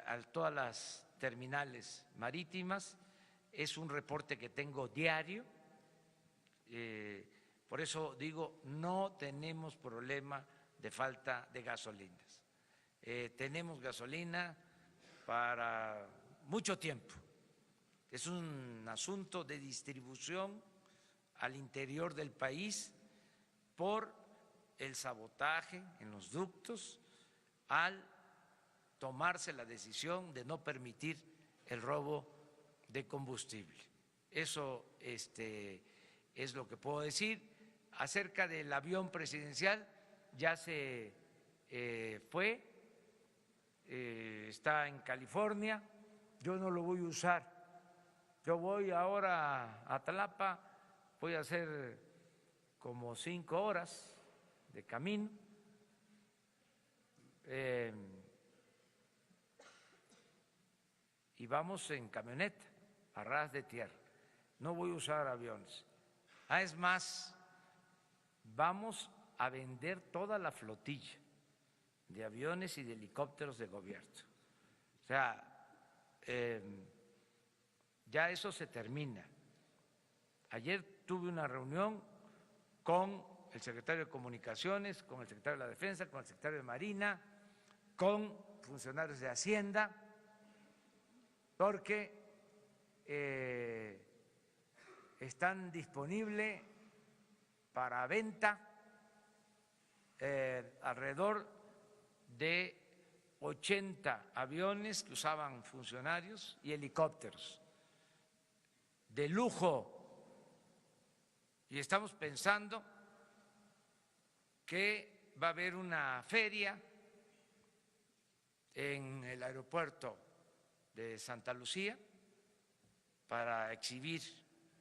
a todas las terminales marítimas. Es un reporte que tengo diario. Por eso digo, no tenemos problema de falta de gasolinas. Tenemos gasolina para mucho tiempo. Es un asunto de distribución al interior del país por el sabotaje en los ductos al tomarse la decisión de no permitir el robo de combustible. Eso es lo que puedo decir. Acerca del avión presidencial, ya se fue, está en California. Yo no lo voy a usar. Yo voy ahora a Tlapa, voy a hacer como 5 horas de camino. Y vamos en camioneta, a ras de tierra. No voy a usar aviones. Es más, vamos a vender toda la flotilla de aviones y de helicópteros de gobierno. O sea, ya eso se termina. Ayer tuve una reunión con el secretario de Comunicaciones, con el secretario de la Defensa, con el secretario de Marina, con funcionarios de Hacienda, porque están disponibles para venta alrededor de 80 aviones que usaban funcionarios y helicópteros de lujo. Y estamos pensando que va a haber una feria en el aeropuerto de Santa Lucía para exhibir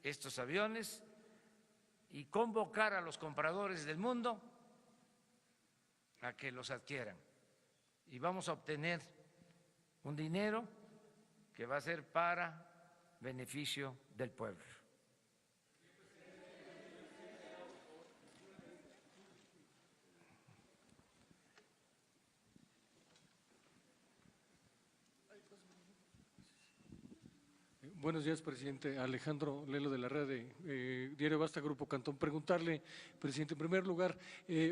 estos aviones y convocar a los compradores del mundo a que los adquieran. Y vamos a obtener un dinero que va a ser para beneficio del pueblo. Buenos días, presidente. Alejandro Lelo de la red de Diario Basta, Grupo Cantón. Preguntarle, presidente, en primer lugar,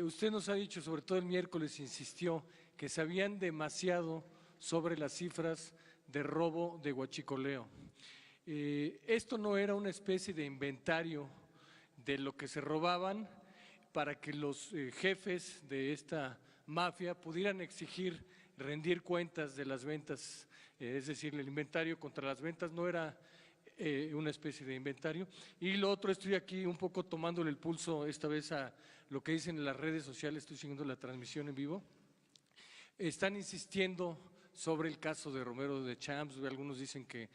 usted nos ha dicho, sobre todo el miércoles, insistió que sabían demasiado sobre las cifras de robo de huachicoleo. ¿Esto no era una especie de inventario de lo que se robaban para que los jefes de esta mafia pudieran exigir rendir cuentas de las ventas, es decir, el inventario contra las ventas no era una especie de inventario. Y lo otro, estoy aquí un poco tomándole el pulso esta vez a lo que dicen en las redes sociales, estoy siguiendo la transmisión en vivo. Están insistiendo sobre el caso de Romero de Champs, algunos dicen que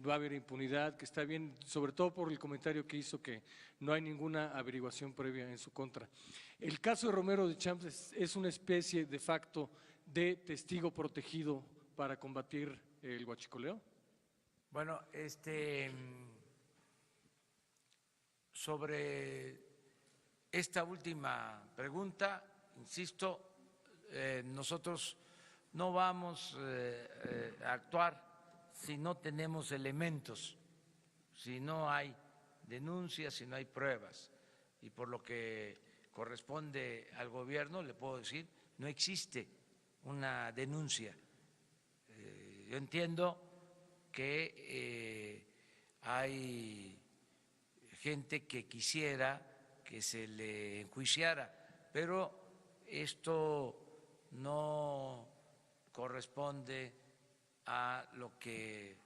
va a haber impunidad, que está bien, sobre todo por el comentario que hizo que no hay ninguna averiguación previa en su contra. El caso de Romero de Champs es una especie de facto de testigo protegido para combatir el huachicoleo. Bueno, sobre esta última pregunta, insisto, nosotros no vamos a actuar si no tenemos elementos, si no hay denuncias, si no hay pruebas. Y por lo que corresponde al gobierno, le puedo decir, no existe una denuncia. Yo entiendo que hay gente que quisiera que se le enjuiciara, pero esto no corresponde a lo que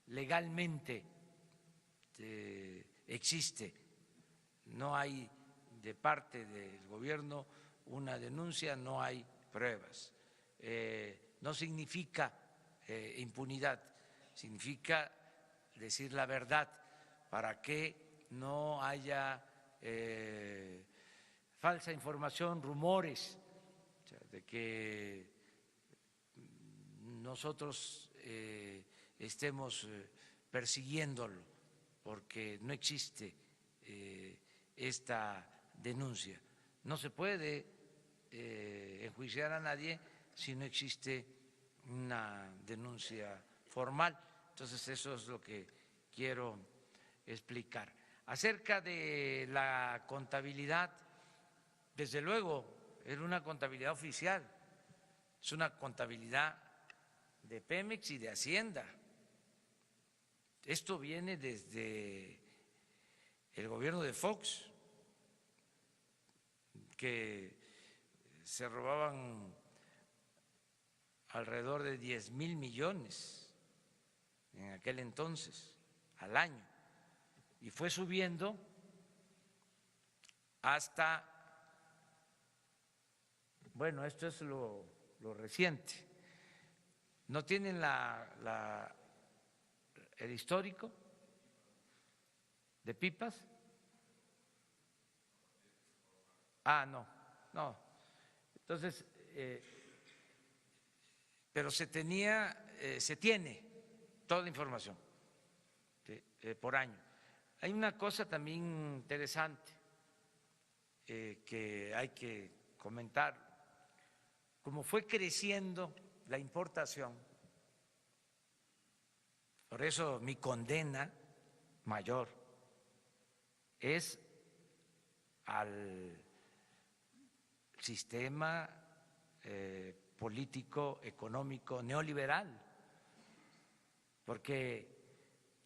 legalmente existe. No hay de parte del gobierno una denuncia, no hay pruebas. No significa impunidad, significa decir la verdad para que no haya falsa información, rumores, o sea, de que nosotros estemos persiguiéndolo, porque no existe esta denuncia. No se puede enjuiciar a nadie si no existe una denuncia formal. Entonces, eso es lo que quiero explicar. Acerca de la contabilidad, desde luego, era una contabilidad oficial, es una contabilidad de Pemex y de Hacienda. Esto viene desde el gobierno de Fox, que se robaban alrededor de 10,000 millones en aquel entonces, al año, y fue subiendo hasta, bueno, esto es lo reciente. ¿No tienen el histórico de pipas? Ah, no. Entonces, pero se tiene toda la información por año. Hay una cosa también interesante que hay que comentar. Como fue creciendo la importación, por eso mi condena mayor es al sistema político, económico, neoliberal, porque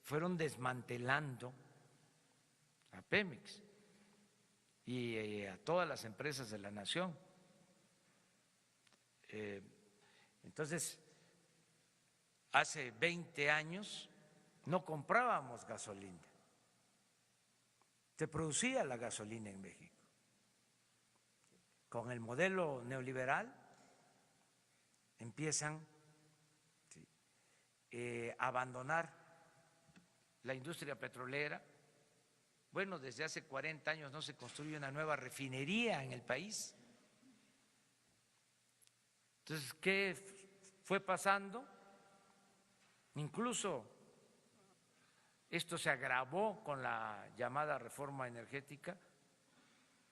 fueron desmantelando a Pemex y a todas las empresas de la nación. Entonces, hace 20 años no comprábamos gasolina, se producía la gasolina en México. Con el modelo neoliberal empiezan a abandonar la industria petrolera. Bueno, desde hace 40 años no se construye una nueva refinería en el país. Entonces, ¿qué fue pasando? Incluso esto se agravó con la llamada reforma energética.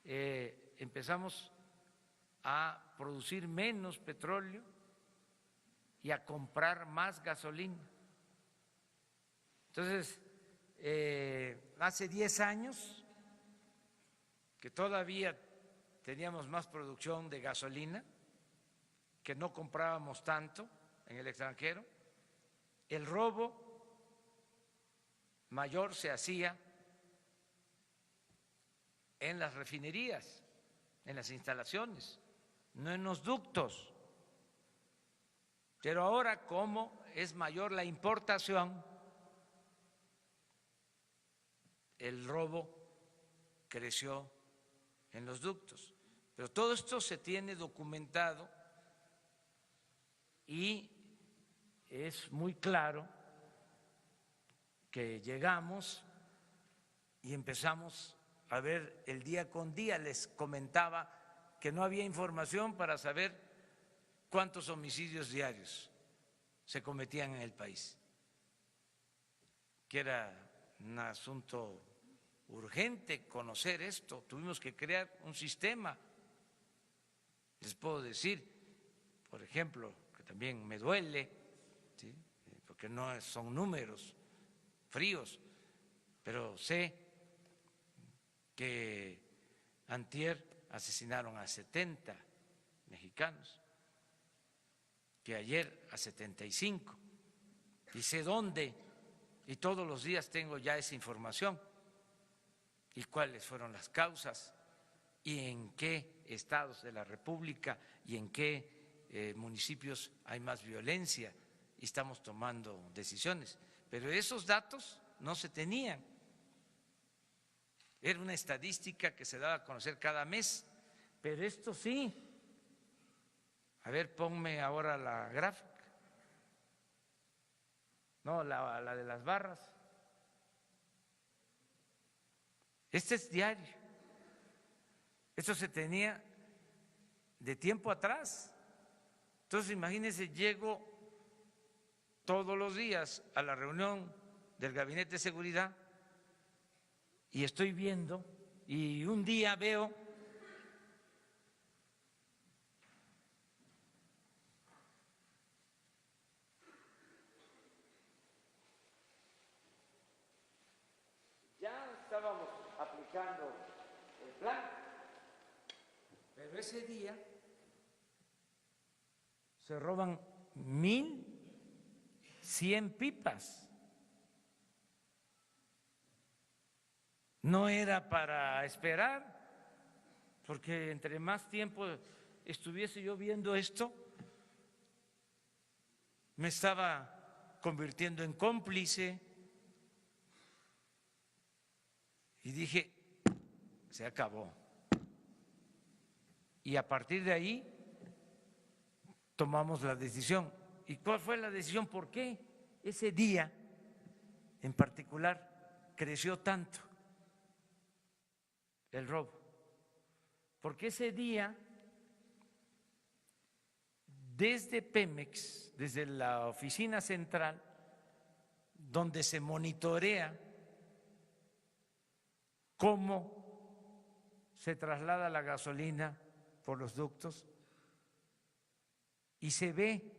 Empezamos a producir menos petróleo y a comprar más gasolina. Entonces, hace 10 años que todavía teníamos más producción de gasolina, que no comprábamos tanto en el extranjero, el robo mayor se hacía en las refinerías, en las instalaciones, no en los ductos. Pero ahora, como es mayor la importación, el robo creció en los ductos. Pero todo esto se tiene documentado y es muy claro que llegamos y empezamos a ver el día con día. Les comentaba que no había información para saber cuántos homicidios diarios se cometían en el país, que era un asunto urgente conocer esto. Tuvimos que crear un sistema. Les puedo decir, por ejemplo, que también me duele, ¿sí?, porque no son números fríos, pero sé que antier asesinaron a 70 mexicanos, que ayer a 75, y sé dónde, y todos los días tengo ya esa información, y cuáles fueron las causas, y en qué estados de la República y en qué municipios hay más violencia, y estamos tomando decisiones. Pero esos datos no se tenían. Era una estadística que se daba a conocer cada mes, pero esto sí. A ver, ponme ahora la gráfica. No, la de las barras. Este es diario. Esto se tenía de tiempo atrás. Entonces, imagínense, llego todos los días a la reunión del Gabinete de Seguridad y estoy viendo, y un día veo ya estábamos aplicando el plan, pero ese día se roban 1,100 pipas. No era para esperar, porque entre más tiempo estuviese yo viendo esto, me estaba convirtiendo en cómplice. Y dije, se acabó. Y a partir de ahí tomamos la decisión. ¿Y cuál fue la decisión? ¿Por qué ese día en particular creció tanto el robo? Porque ese día, desde Pemex, desde la oficina central, donde se monitorea cómo se traslada la gasolina por los ductos, y se ve,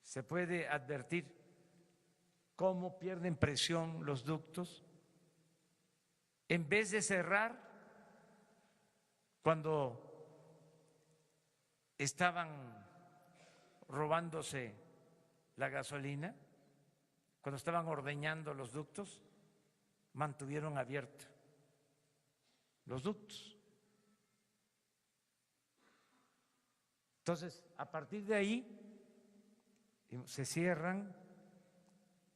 se puede advertir cómo pierden presión los ductos, en vez de cerrar cuando estaban robándose la gasolina, cuando estaban ordeñando los ductos, mantuvieron abiertos los ductos. Entonces, a partir de ahí se cierran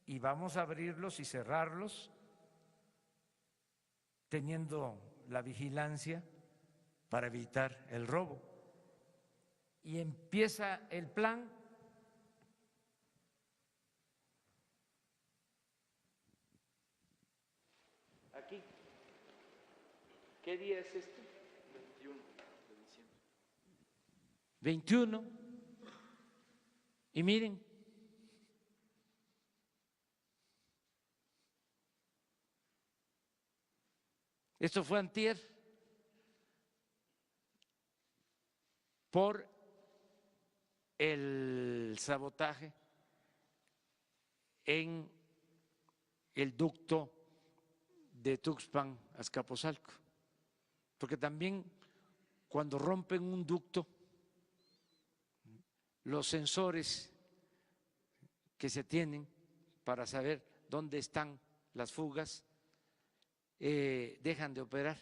y vamos a abrirlos y cerrarlos, teniendo la vigilancia para evitar el robo. Y empieza el plan. Aquí. ¿Qué día es este? 21 de diciembre. 21. Y miren, esto fue antier, por el sabotaje en el ducto de Tuxpan a Azcapotzalco, porque también cuando rompen un ducto, los sensores que se tienen para saber dónde están las fugas dejan de operar,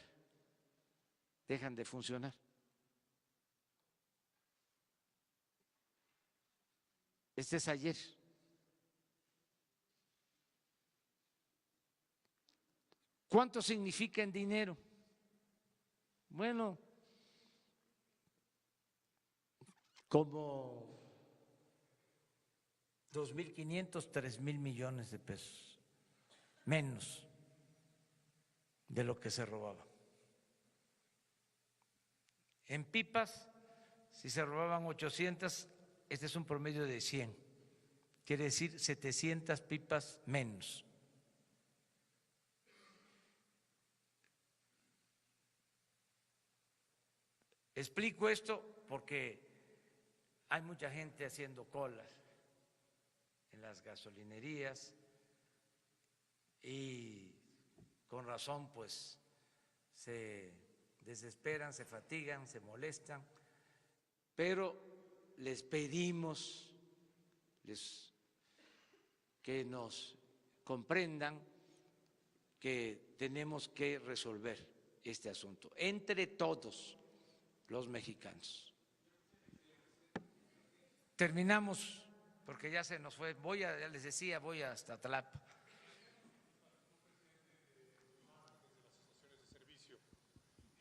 dejan de funcionar. Este es ayer. ¿Cuánto significa en dinero? Bueno, como 2.500, 3.000 millones de pesos, menos de lo que se robaba. En pipas, si se robaban 800, este es un promedio de 100, quiere decir 700 pipas menos. Explico esto porque hay mucha gente haciendo colas en las gasolinerías y con razón pues se desesperan, se fatigan, se molestan, pero les pedimos que nos comprendan que tenemos que resolver este asunto entre todos los mexicanos. Terminamos porque ya se nos fue. Ya les decía, voy hasta Tlapa.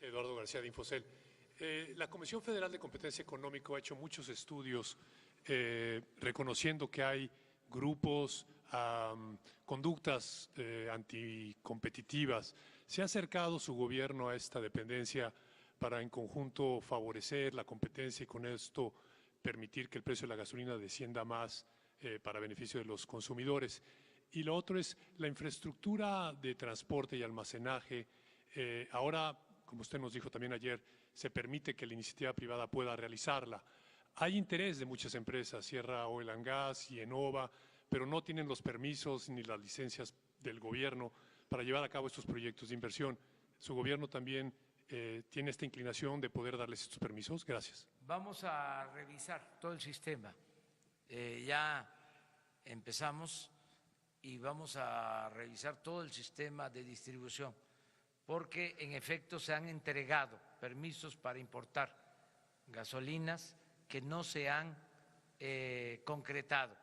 Eduardo García de Infocel. La Comisión Federal de Competencia Económica ha hecho muchos estudios reconociendo que hay grupos, conductas anticompetitivas. ¿Se ha acercado su gobierno a esta dependencia para en conjunto favorecer la competencia y con esto permitir que el precio de la gasolina descienda más para beneficio de los consumidores? Y lo otro es la infraestructura de transporte y almacenaje. Ahora, como usted nos dijo también ayer, se permite que la iniciativa privada pueda realizarla. Hay interés de muchas empresas, Sierra Oil and Gas y Enova, pero no tienen los permisos ni las licencias del gobierno para llevar a cabo estos proyectos de inversión. ¿Su gobierno también tiene esta inclinación de poder darles estos permisos? Gracias. Vamos a revisar todo el sistema. Ya empezamos y vamos a revisar todo el sistema de distribución, porque en efecto se han entregado permisos para importar gasolinas que no se han concretado,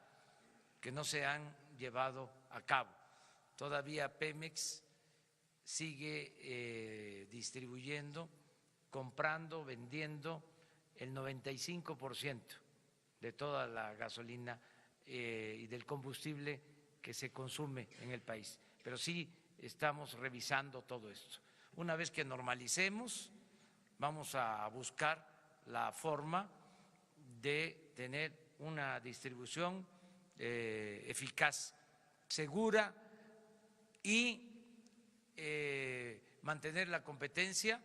que no se han llevado a cabo. Todavía Pemex sigue distribuyendo, comprando, vendiendo el 95% de toda la gasolina y del combustible que se consume en el país. Pero sí estamos revisando todo esto. Una vez que normalicemos, vamos a buscar la forma de tener una distribución eficaz, segura y mantener la competencia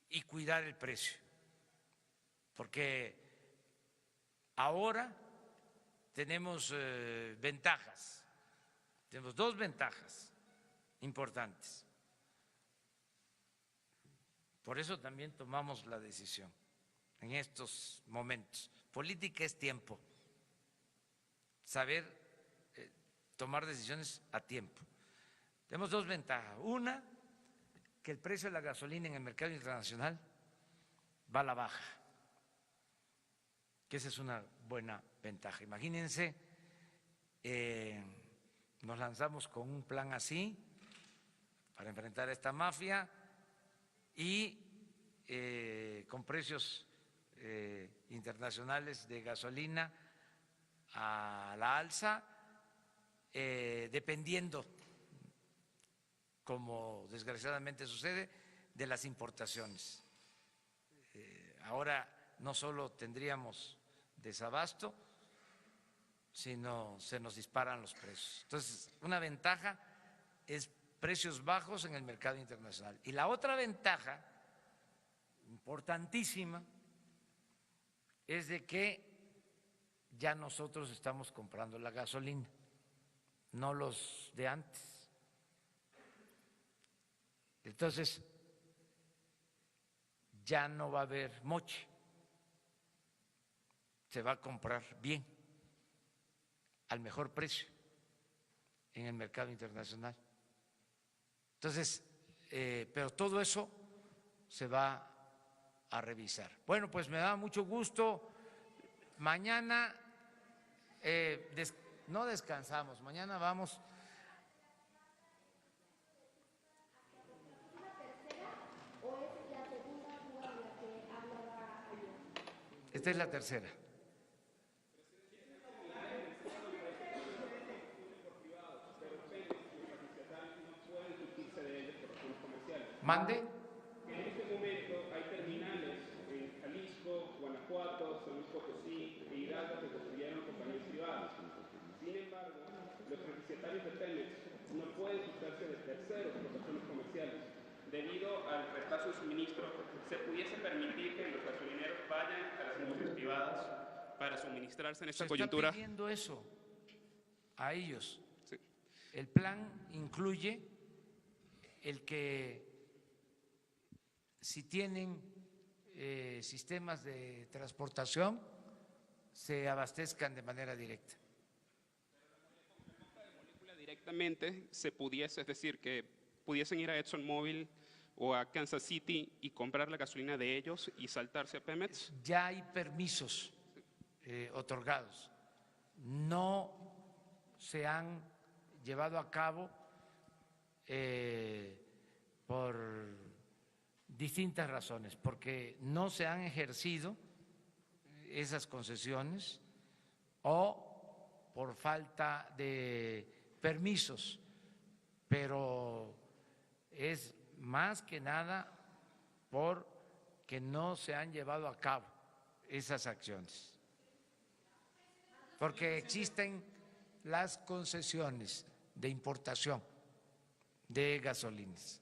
y cuidar el precio, porque ahora tenemos ventajas, tenemos dos ventajas importantes. Por eso también tomamos la decisión en estos momentos. Política es tiempo, saber tomar decisiones a tiempo. Tenemos dos ventajas. Una, que el precio de la gasolina en el mercado internacional va a la baja, que esa es una buena ventaja. Imagínense, nos lanzamos con un plan así para enfrentar a esta mafia y con precios internacionales de gasolina a la alza, dependiendo, como desgraciadamente sucede, de las importaciones. Ahora no solo tendríamos desabasto, sino se nos disparan los precios. Entonces, una ventaja es precios bajos en el mercado internacional. Y la otra ventaja, importantísima, es de que ya nosotros estamos comprando la gasolina, no los de antes. Entonces, ya no va a haber moche, se va a comprar bien, al mejor precio en el mercado internacional. Entonces, pero todo eso se va a revisar. Bueno, pues me da mucho gusto mañana no descansamos, mañana vamos. Esta es la tercera. ¿Mande? En este momento hay terminales en Jalisco, Guanajuato, San Luis Potosí e Hidalgo que construyeron compañías privadas. Sin embargo, los refrigerios de Pemex no pueden usarse de terceros por razones comerciales. Debido al retraso de suministro, ¿se pudiese permitir que los gasolineros vayan a las industrias privadas para suministrarse en esta coyuntura? Se está pidiendo eso a ellos. Sí. El plan incluye el que si tienen sistemas de transportación se abastezcan de manera directa. Directamente se pudiese, es decir, que pudiesen ir a ExxonMobil o a Kansas City y comprar la gasolina de ellos y saltarse a Pemex. Ya hay permisos otorgados. No se han llevado a cabo por distintas razones, porque no se han ejercido esas concesiones o por falta de permisos, pero es más que nada porque no se han llevado a cabo esas acciones, porque existen las concesiones de importación de gasolinas.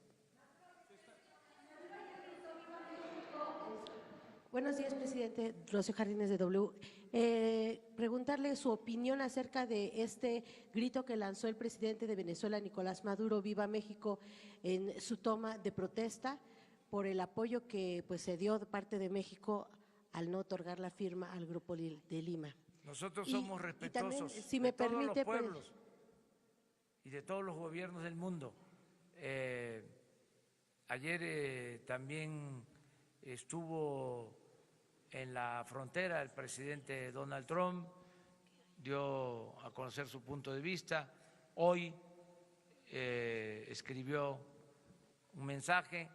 Buenos días, presidente. Rocío Jardines de W. Preguntarle su opinión acerca de este grito que lanzó el presidente de Venezuela, Nicolás Maduro, Viva México, en su toma de protesta por el apoyo que pues se dio de parte de México al no otorgar la firma al Grupo de Lima. Nosotros somos respetuosos también, si me de todos permite, los pueblos y de todos los gobiernos del mundo. Ayer también estuvo en la frontera el presidente Donald Trump, dio a conocer su punto de vista. Hoy escribió un mensaje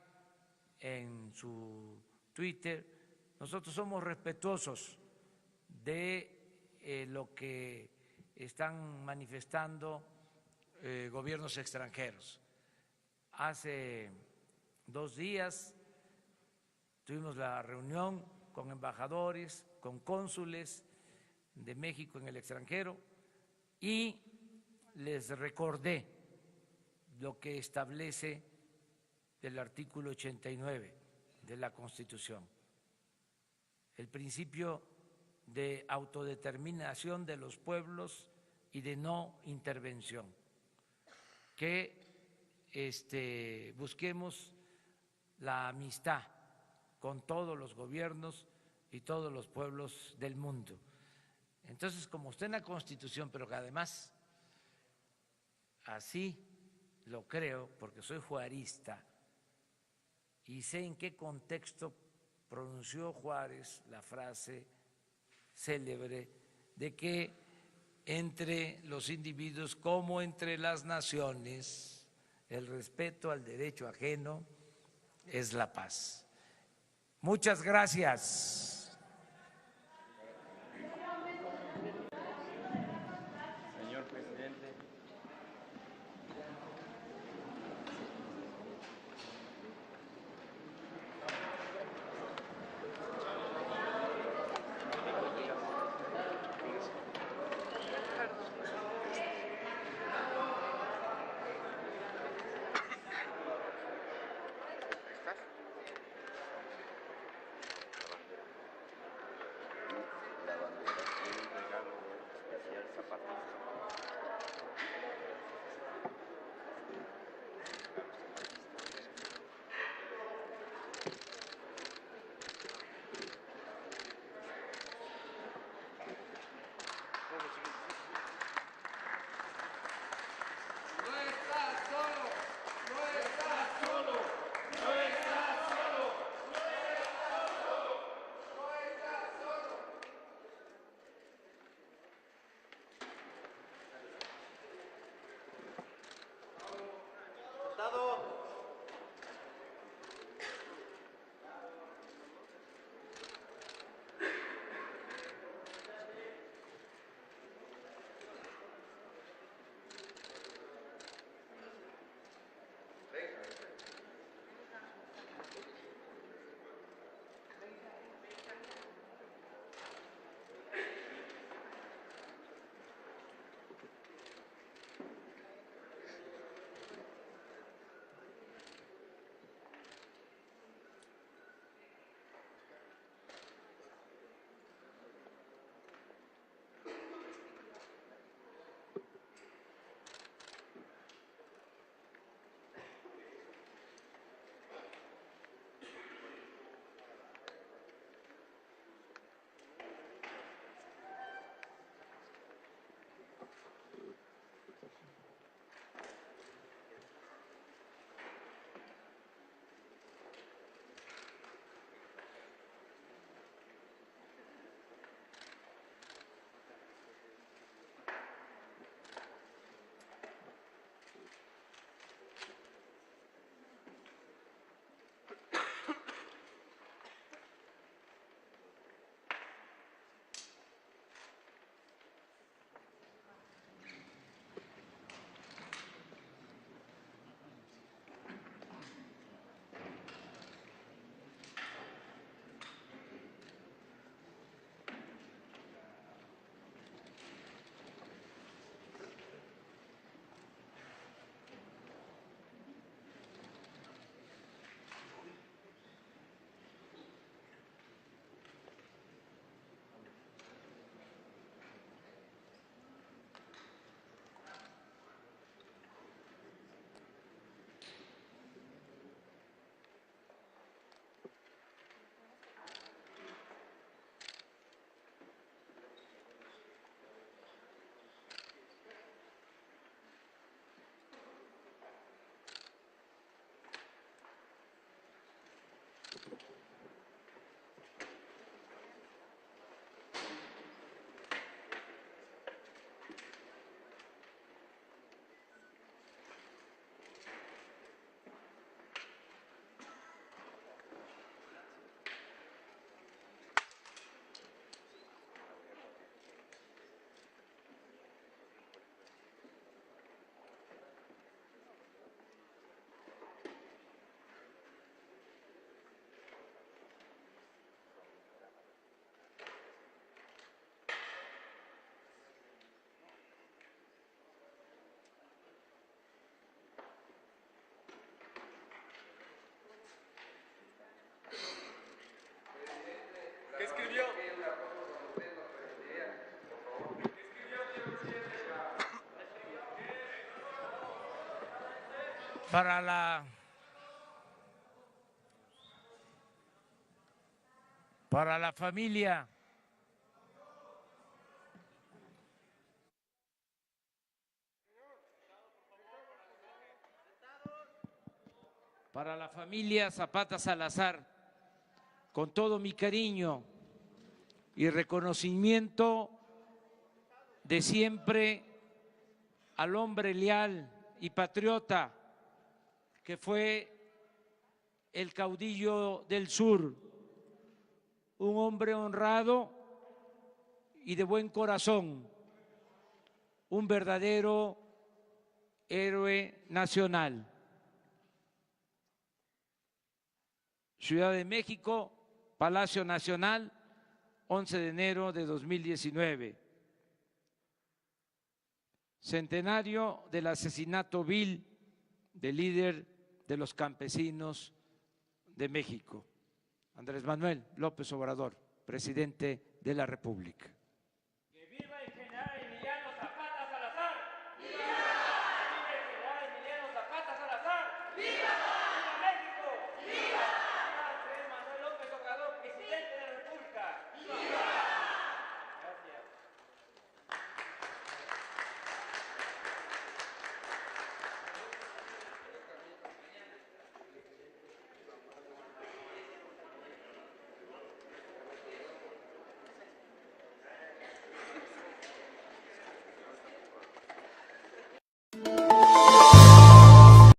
en su Twitter. Nosotros somos respetuosos de lo que están manifestando gobiernos extranjeros. Hace 2 días tuvimos la reunión con embajadores, con cónsules de México en el extranjero y les recordé lo que establece el artículo 89 de la Constitución, el principio de autodeterminación de los pueblos y de no intervención, que busquemos la amistad con todos los gobiernos y todos los pueblos del mundo. Entonces, como está en la Constitución, pero que además así lo creo, porque soy juarista y sé en qué contexto pronunció Juárez la frase célebre de que entre los individuos como entre las naciones el respeto al derecho ajeno es la paz. Muchas gracias. Señor presidente. Para la familia Zapata Salazar, con todo mi cariño y reconocimiento de siempre al hombre leal y patriota que fue el caudillo del sur, un hombre honrado y de buen corazón, un verdadero héroe nacional. Ciudad de México, Palacio Nacional, 11 de enero de 2019. Centenario del asesinato vil del líder de los campesinos de México, Andrés Manuel López Obrador, presidente de la República. ¡Que viva el general Emiliano Zapata Salazar! ¡Viva! ¡Viva el general Emiliano Zapata Salazar! ¡Viva!